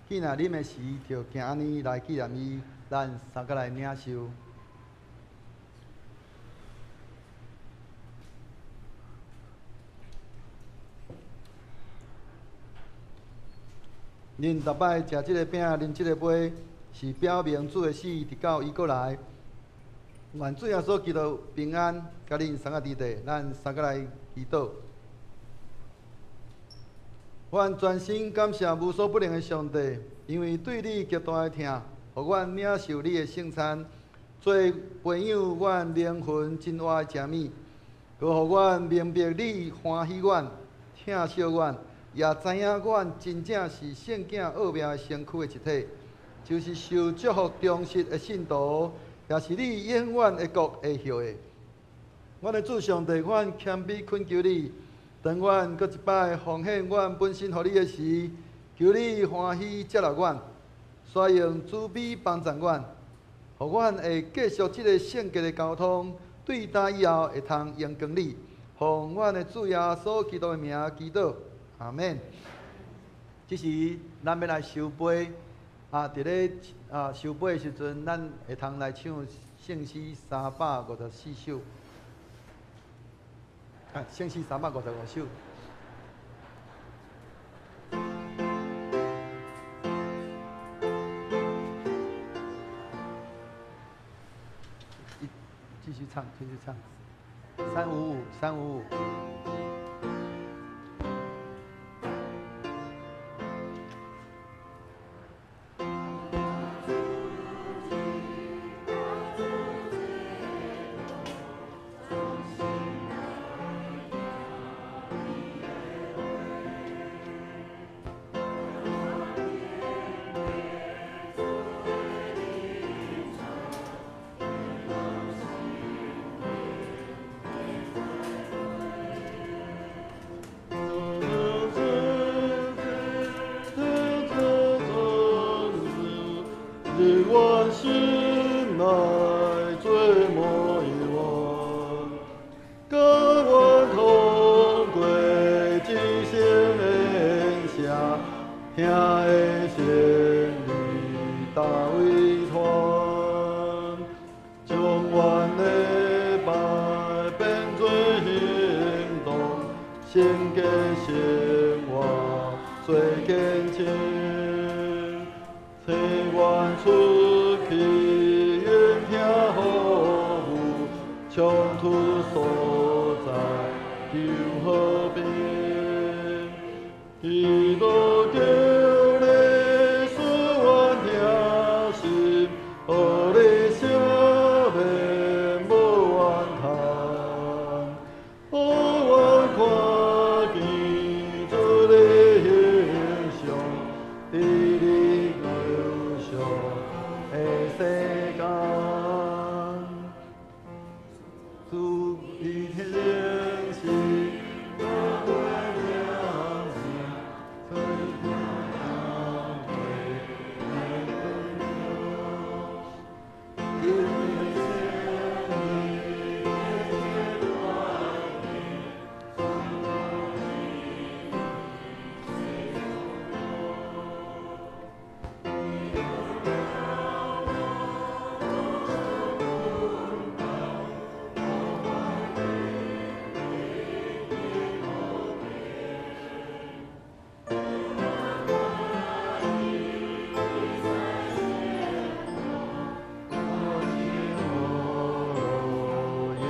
既然啉的时，就行安尼来纪念伊，咱三个来领受。恁逐摆食即个饼，啉即个杯，是表明主的死，直到伊过来。愿主耶稣基督平安，甲恁三个伫地，咱三个来祈祷。阮全心感谢无所不能的上帝，因为对你极大的疼，互阮领受你的圣餐，做培养阮灵魂真活的食物，佮互阮明白你欢喜阮、疼惜阮，也知影阮真正是圣经奥妙的身躯的一体，就是受祝福忠实的信徒，也是你永远的国的后裔。阮的主上帝，阮谦卑恳求你。当阮搁一摆奉献阮本身予你的时，求你欢喜接纳阮，使用慈悲帮助阮，互阮会继续即个圣洁的交通，对答以后会通荣光你。奉阮的主耶稣基督的名祈祷，阿免。即时咱要来收杯，伫咧收杯的时阵，咱会通来唱圣诗354首。圣诗355首。继续唱，355。我心内最无遗忘，甲我同过一生的下，兄的心里大为传，将阮的爱变做行动，献给生活最坚强。找阮出去远听好雨，长途所在求和平。基督叫你使阮听心，互你赦免无怨叹，互阮看见主的形象，伫你世间，主你天是我的良人，最安慰的朋友，因为生命的爱你，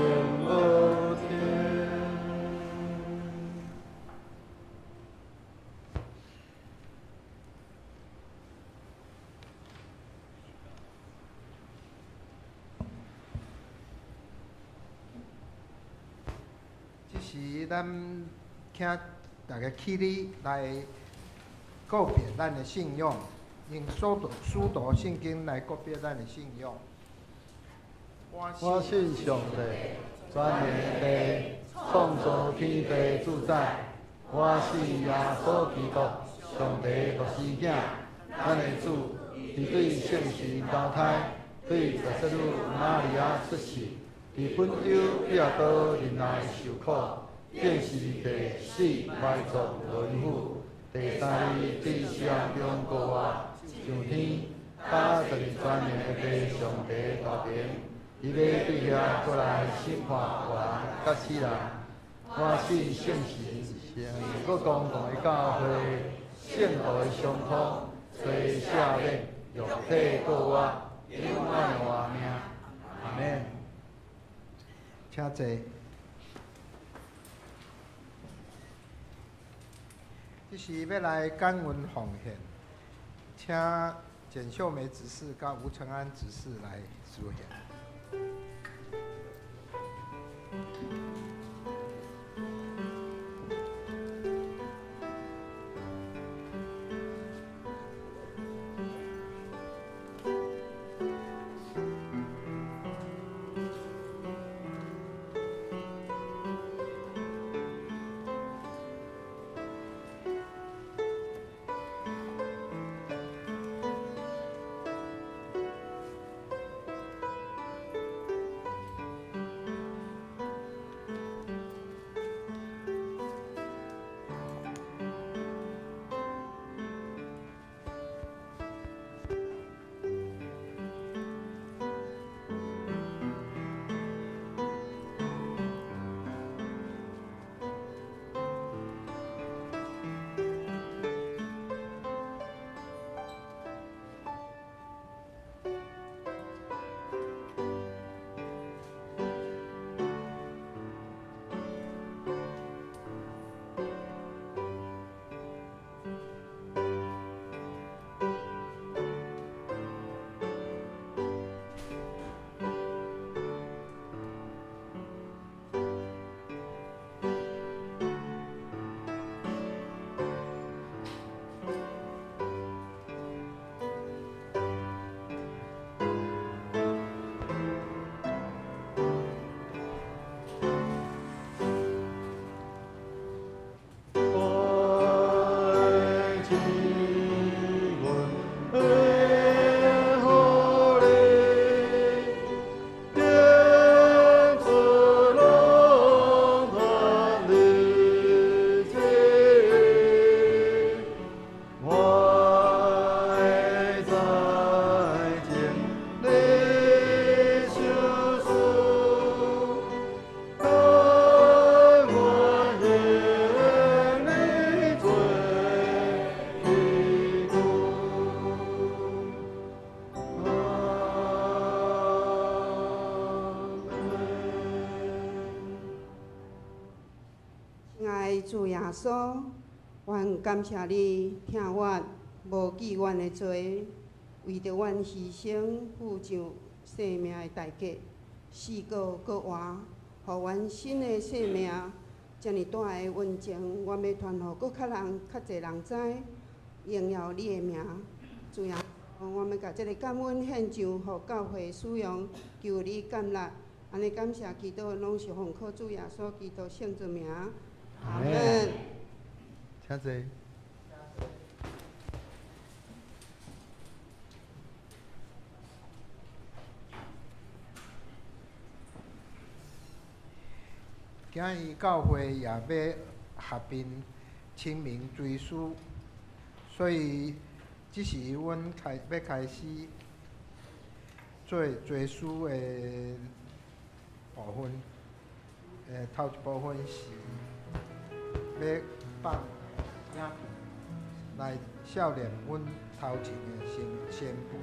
从我是咱请大家起立来告别咱的信仰，用书读圣经来告别咱的信仰。我信上帝，全能的创造天地主宰。我信耶稣基督，上帝独生子，咱的主，伫对圣神投胎，对十字路玛利亚出世，伫本州比亚岛人来受苦。建是第四埋葬轮毂，第三日至上中国外上天，甲12全年的上帝大殿，伊要对遐过来审判活人甲死人。我信圣神，成个公共的教会，圣道的相通，随赦免，肉体过活，永远的活命。阿免。请坐。这是要来感恩奉献，请简秀梅执事甲吴承安执事来书献。主耶稣，愿感谢你听阮无记阮的罪，为着阮牺牲付上生命的代价，死过搁活，互阮新的生命。遮尔大的恩情，阮要传互搁较侪人知，荣耀你的名。主耶稣，我们甲这个感恩献上，互教会使用，求你感纳。安尼感谢祈祷，拢是奉靠主耶稣基督圣之名。阿门。请坐。今日教会也要合并清明追思，所以这是阮要开始做追思的部分。头一部分是要放影片来孝念阮头前的先辈。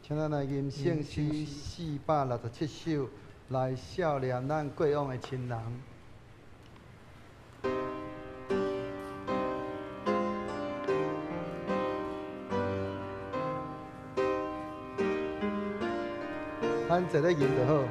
请咱来吟圣诗467首，来孝念咱过往的亲人。咱坐咧吟就好。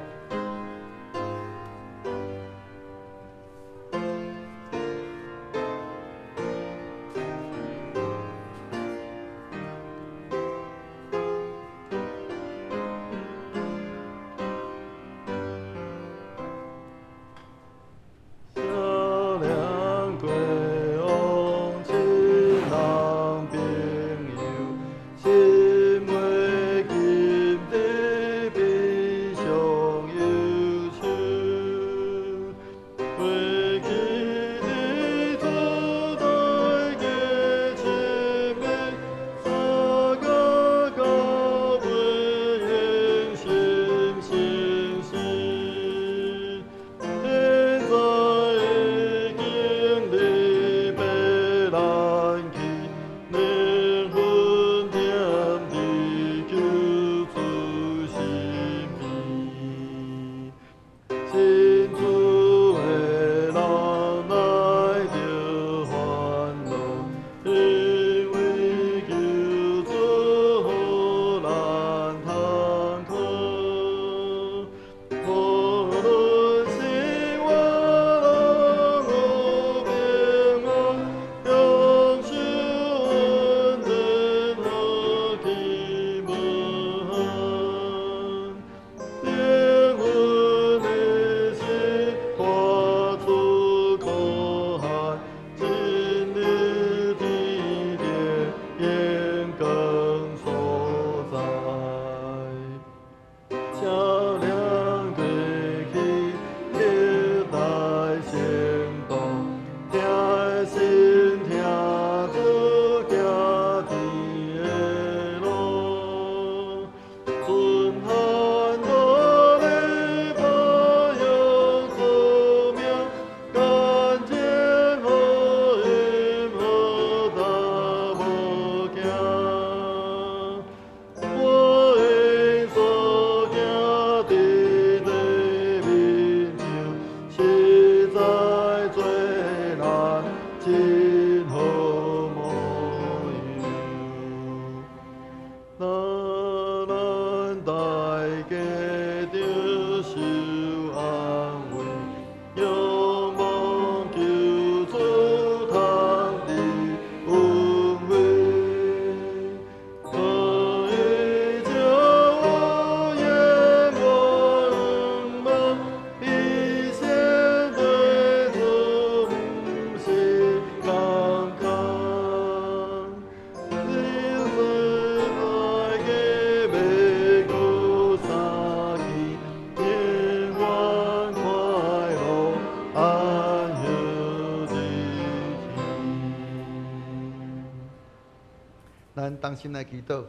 咱同心来祈祷，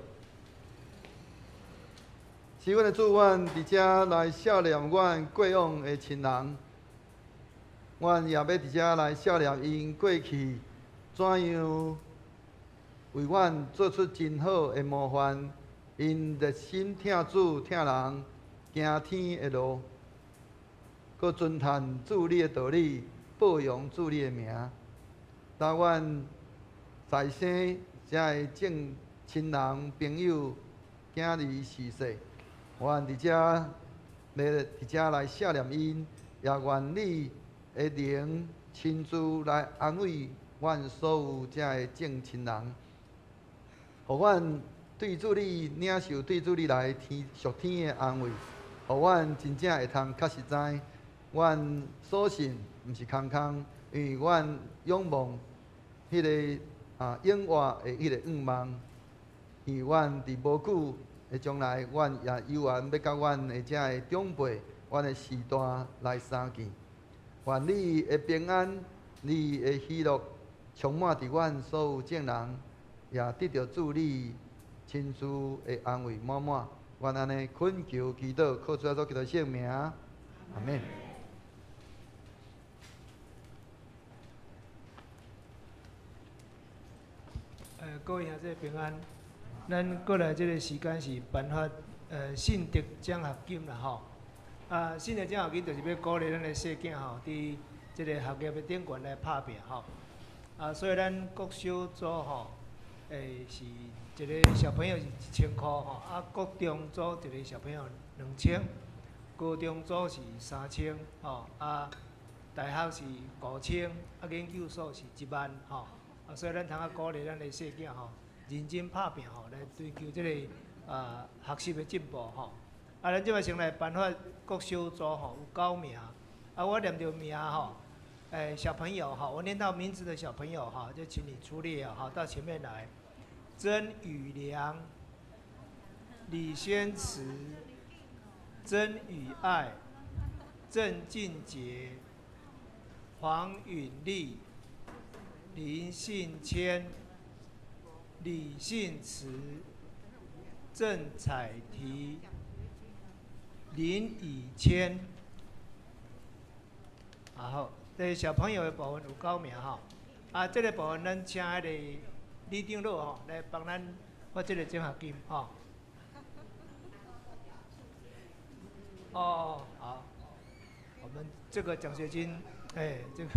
是阮的主，阮伫遮来孝念阮过往的亲人，阮也要伫遮来孝念因过去怎样为阮做出真好的模范，因热心听主听人，行天的路，佮尊叹主你的道理，保养主你的名。当阮在生遮的正亲人朋友囝儿逝世，阮伫遮要伫遮来孝念因，也愿你的灵亲自来安慰阮所有遮的正亲人，互阮对主你领受对主你来属天的安慰，互阮真正会通确实知，阮所信毋是空空，因为阮仰望迄个永活的迄个愿望，因为阮伫无久的将来，阮也有缘要甲阮的遮的长辈、阮的时代来相见。愿你的平安、你的喜乐充满伫阮所有正人，也得到主你亲自的安慰满满。愿安尼恳求祈祷，靠主耶稣基督的圣名，阿免。各位兄弟平安。咱过来这个时间是颁发信德奖学金啦吼。信德奖学金就是要鼓励咱的细囝吼，伫这个学业的顶悬来拍拼吼。所以咱国小组吼，是一个小朋友是1000块吼，国中组一个小朋友2000，高中组是3000吼，大学是5000，研究所是10000吼。所以咱通鼓励咱的细囝吼，认真拍拼吼，来追求这个学习的进步吼。咱即摆先来颁发国小组吼，有9名。我念着名吼，小朋友哈，我念到名字的小朋友哈，就请你出列哈，到前面来。曾宇良、李宣慈、曾宇爱、郑俊杰、黄允丽、林信谦、李信慈、郑彩缇、林以谦。好，这小朋友的部分有9名吼。这个部分咱请迄个李长老吼来帮咱发这个奖学金吼。好，我们这个奖学金，这个。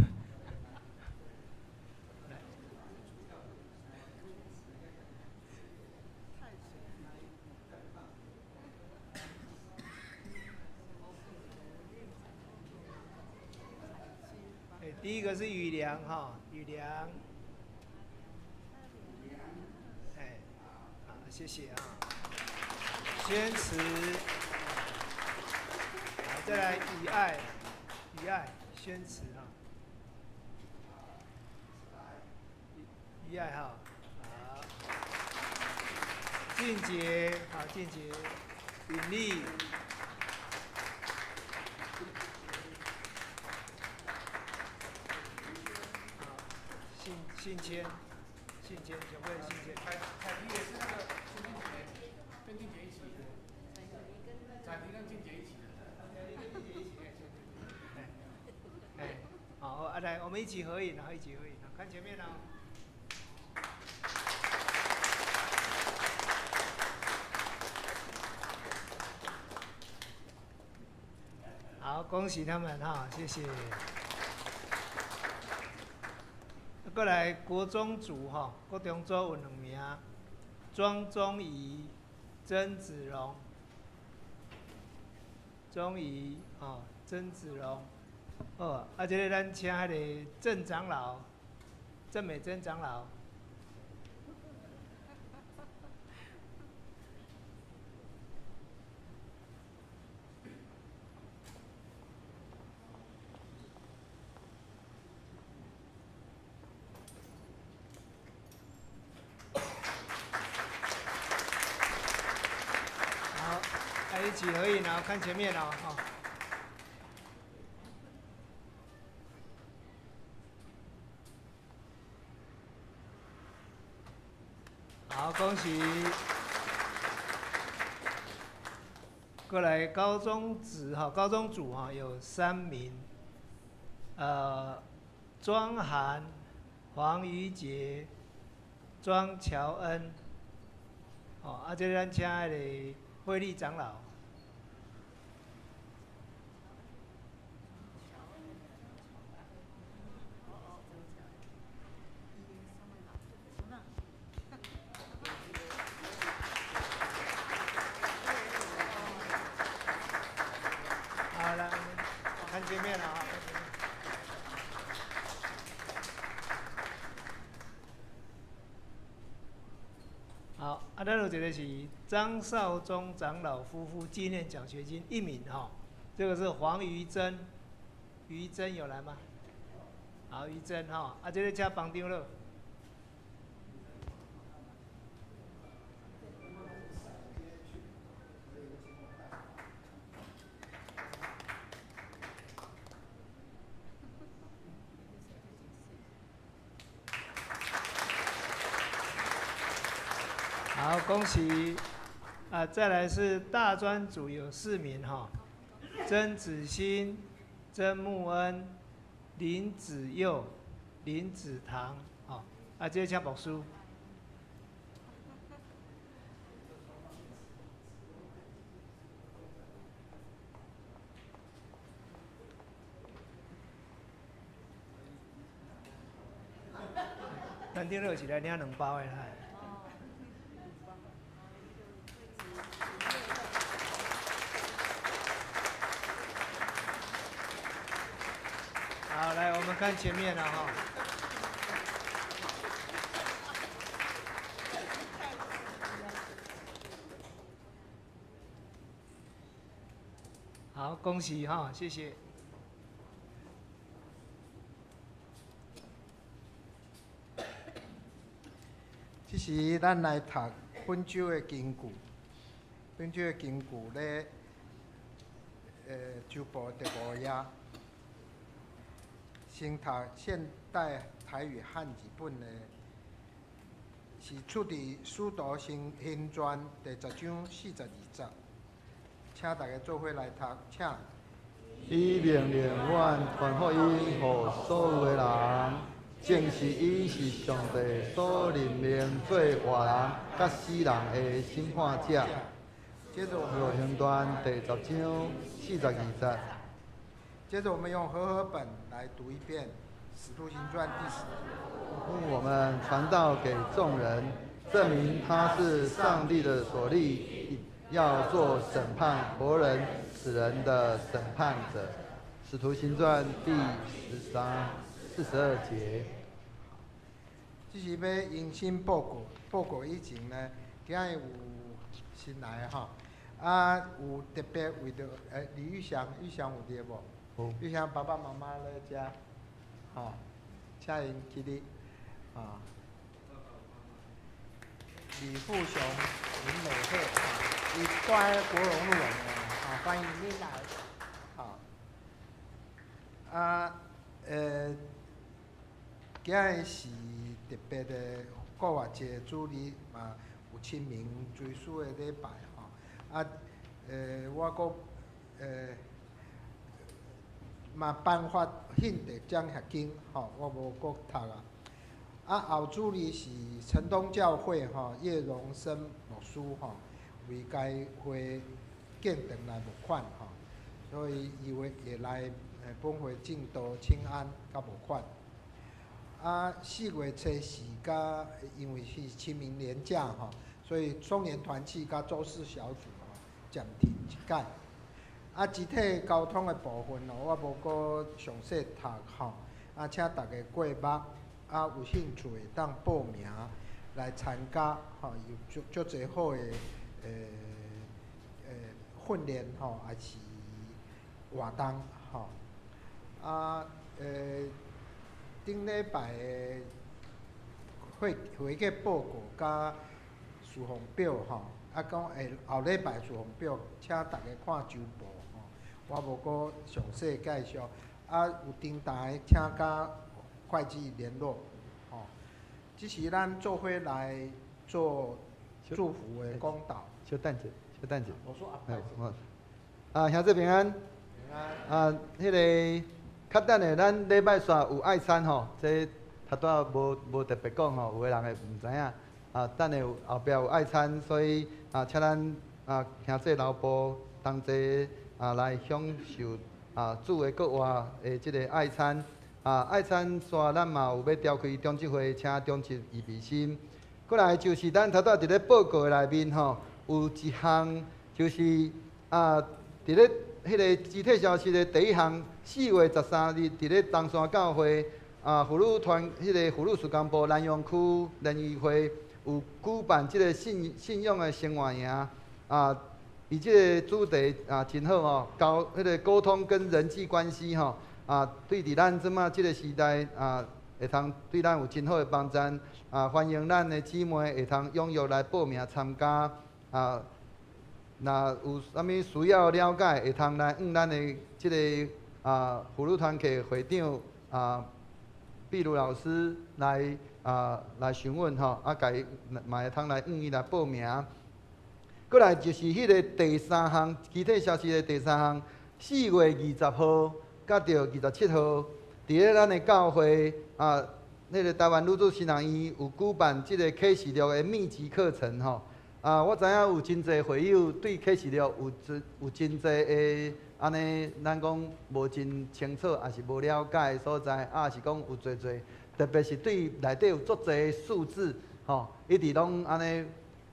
第一个是宇良哈，宇良，谢谢啊。宣慈，再来宇爱，宣慈哈，宇爱哈，好。俊杰，俊杰，允丽。信谦，小贵信谦。彩缇也是那个跟俊杰一起的，彩缇跟俊杰一起的。好，来，我们一起合影，一起合影，看前面哦。好，恭喜他们哈，谢谢。过来国中组哈，国中组有2名，庄宗仪、曾子荣。宗仪曾子荣。这个咱请迄个郑长老，郑美珍长老。一起合影啊，看前面哦，好，恭喜。过来高中组有3名，庄涵、黄瑜杰、庄乔恩。这咱请迄个慧丽长老。好了，看前面了啊。好，咱有一个是张少忠长老夫妇纪念奖学金1名哈，这个是黄瑜珍，瑜珍有来吗？好，瑜珍哈，这个请帮长老。好，恭喜！再来是大专组有4名哈，曾子欣、曾木恩、林子佑、林子堂，这请牧师。餐厅有一来领2包的啦。好，来，我们看前面了哈。好，恭喜哈，谢谢。这是咱来读本周的经句，本周的经句咧，周报第5页，先读现代台语汉字本的，是出自《使徒行传》第10章42节，请大家做伙来读，请。伊命令阮传福音，互所有的人，正是伊是上帝所任命做活人甲死人的审判者。接着我使徒行传第10章42节。接着我们用和合本来读一遍《使徒行传》第10。我们传道给众人，证明他是上帝的所立，要做审判活人死人的审判者。使徒行传第42节。这是要迎新报告，报告以前呢，今日有新来的吼，有特别为着李玉祥有伫无？有。玉祥爸爸妈妈来遮，吼，请因起立，李富雄、林美惠，伊住喺国荣路欢迎你来，今日是特别的国外节主日有清明追思的礼拜我阁颁发信德奖学金我无阁读后主日是城东教会叶荣生牧师为该会建堂来募款所以伊会来本会进度请安甲募款。4月初4甲，因为是清明连假所以双联团契甲周四小组暂停一届。集体交通的部分我无阁详细读请大家过目有兴趣会当报名来参加有足侪好的训练也是活动顶礼拜的会计报告甲事项表讲后礼拜事项表，请大家看周报我无阁详细介绍有电台请甲会计联络这是咱做伙来做祝福的讲道。小等者。我说拜兄弟平安。平安。迄个。较等下，咱礼拜煞有爱餐这头拄无特别讲有个人会唔知影等下后壁有爱餐，所以请咱兄弟老婆同齐来享受主的国话的即个爱餐爱餐煞咱嘛有要召开中执会，请中执预备心。过来就是咱头拄伫咧报告的内面有一项就是伫咧。迄个集体消息的第一项，4月13日，伫咧东山教会妇女团，迄个妇女事工部南阳区联谊会有举办即个信仰的生活营伊即个主题真好迄个沟通跟人际关系对伫咱即马即个时代会通对咱有真好的帮助欢迎咱的姊妹会通踊跃来报名参加若有啥物需要了解，会通来咱的即个妇女团契会长碧如老师来来询问甲伊嘛会通来伊来报名。过来就是迄个第3项集体消息的第3项，4月20号甲到27号，伫咧咱的教会那个台湾女子新人医有举办即个启示录的密集课程我知影有真侪会友对启示录有真侪的安尼，咱讲无真清楚，也是无了解的所在，是讲有侪特别是对内底有足侪数字，吼，一直拢安尼，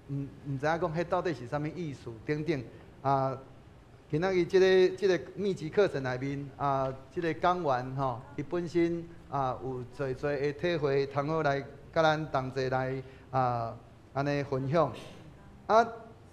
唔知影讲迄到底是啥物意思，等等啊。今仔日即个密集课程内面即个讲员吼，伊本身有侪的体会，通好来甲咱同齐来安尼分享。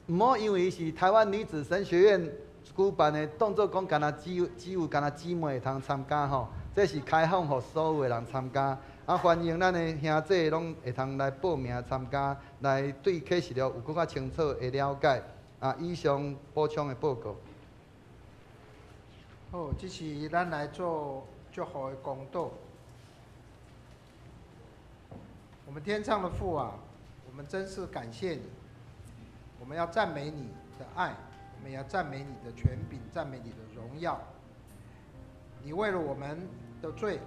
唔好因为是台湾女子神学院举办的，当作讲只有干那姊妹会通参加吼，这是开放予所有的人参加。欢迎咱的兄弟拢会通来报名参加，来对启示录有更较清楚的了解。以上补充的报告。好，这是咱来做祝福的公道。我们天上的父啊，我们真是感谢你，我们要赞美你的爱，我们也要赞美你的权柄，赞美你的荣耀。你为了我们的罪，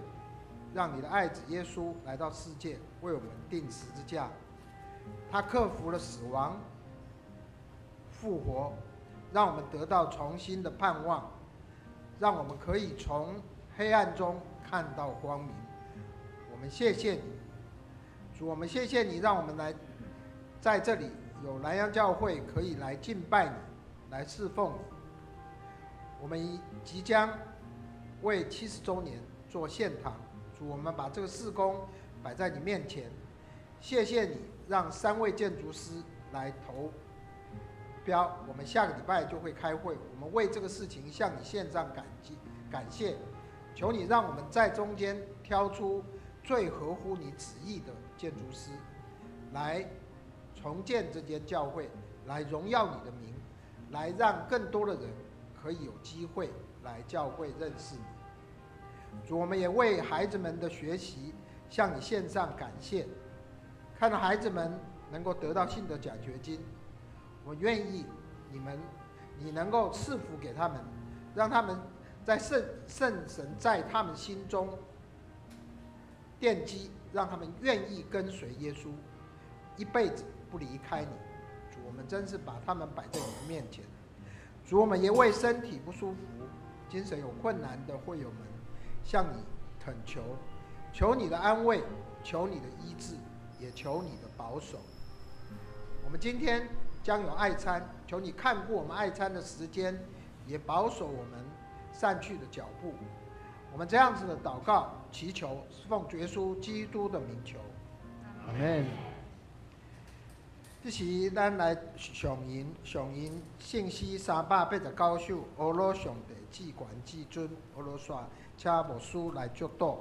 让你的爱子耶稣来到世界，为我们钉十字架。他克服了死亡，复活，让我们得到重新的盼望，让我们可以从黑暗中看到光明。我们谢谢你，主，我们谢谢你，让我们来在这里有南洋教会可以来敬拜你，来侍奉你。我们即将为70周年做献堂，主，我们把这个事工摆在你面前，谢谢你让3位建筑师来投标，我们下个礼拜就会开会，我们为这个事情向你献上感谢，求你让我们在中间挑出最合乎你旨意的建筑师，来重建这间教会，来荣耀你的名，来让更多的人可以有机会来教会认识你。主，我们也为孩子们的学习向你献上感谢，看到孩子们能够得到信德奖学金，我愿意你能够赐福给他们，让他们在圣神在他们心中奠基，让他们愿意跟随耶稣，一辈子不离开你。主，我们真是把他们摆在你的面前。主，我们也为身体不舒服、精神有困难的会友们向你恳求，求你的安慰，求你的医治，也求你的保守。我们今天将有爱餐，求你看顾我们爱餐的时间，也保守我们散去的脚步。我们这样子的祷告祈求，是奉主耶稣基督的名求。阿门。这是咱来上映信息389首，阿罗上帝至权至尊，阿罗煞，请牧师来祝祷。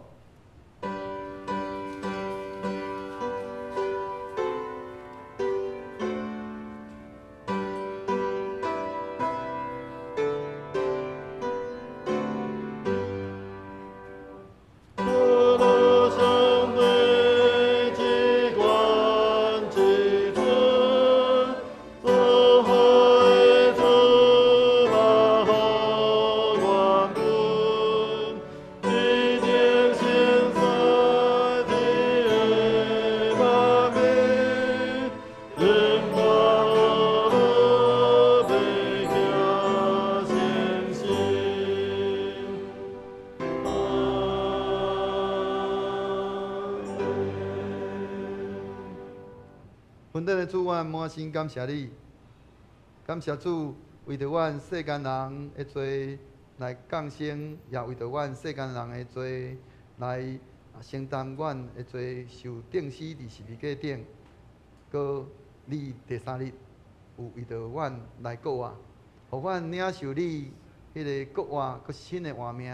恩典的主，我满心感谢你，感谢主为着阮世间人的罪来降生，也为着阮世间人的罪来承担阮的罪，受钉死伫十字架顶。搁你第3日有为着阮来过活，互阮领受你迄个过活搁新的活命，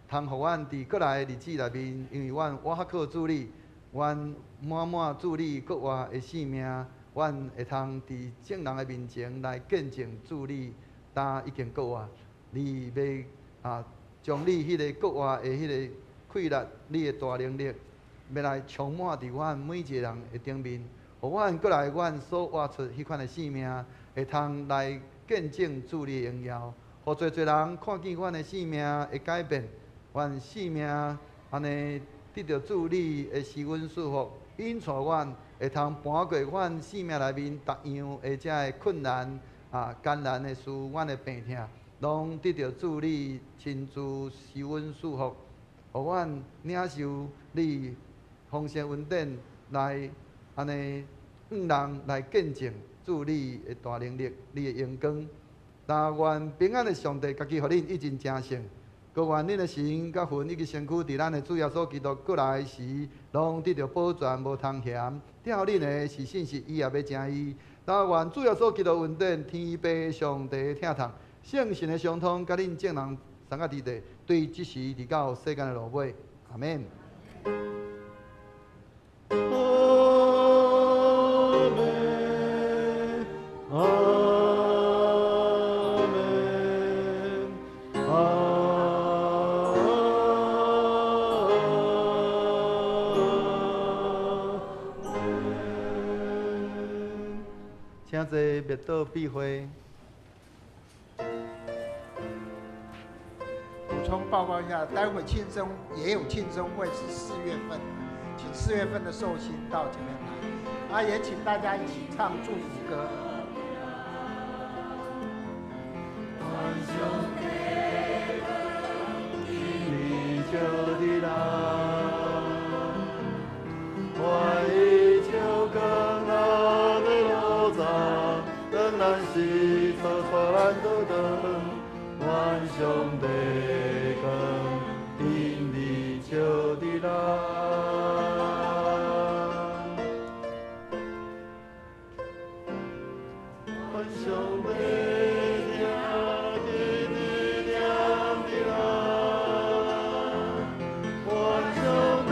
通互阮伫过来的日子内面，因为阮靠主你。阮满主你国活的性命，阮会通伫众人的面前来见证主你，担已经国活。你要将你迄个国活的迄个快乐，你的大能力，要来充满伫阮每一个人的顶面，互阮过来，阮所活出迄款的性命，会通来见证主你的荣耀，互侪人看见阮的性命会改变，阮性命安尼。得到主你的施恩祝福，引带阮会通搬过阮生命内面逐样或者的困难艰难的事，阮的病痛，拢得到主你亲自施恩祝福，互阮领受你丰盛恩典来安尼，人来见证主你的大能力、你的荣光。但愿平安的上帝，家己互恁一尽正胜。各愿恁的神甲魂以及身躯，伫咱的主耶稣基督过来时，拢得到保全，无通嫌。吊恁的是信实，伊也要正义。但愿主耶稣基督恩典、天父上帝疼痛、圣神的相通，甲恁众人三个伫地，对即时直到世间的落尾。阿免。请坐，灭道避讳。补充报告一下，待会庆生也有庆生会，是4月份，请4月份的寿星到这边来，也请大家一起唱祝福歌。咱是操带咱倒转，愿上帝光因你照伫咱。愿上帝听见你念伫咱，愿上帝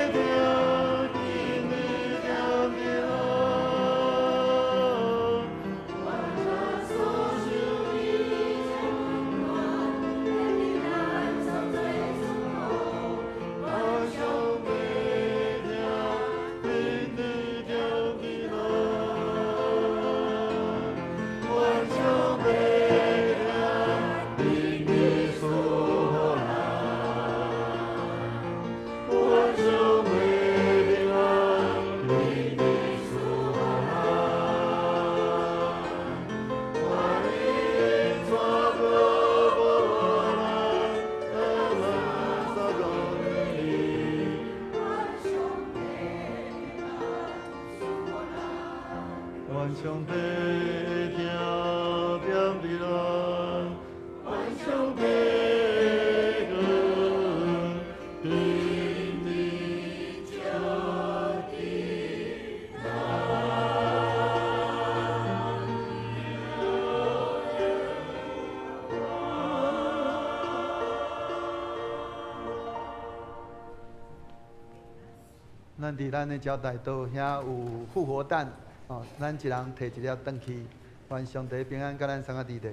听见你念伫咱。愿上帝听点伫咱，愿上帝光因你照伫咱。咱伫咱的招待桌遐有复活蛋。哦，咱一人摕一粒转去，愿上帝平安甲咱三个伫地。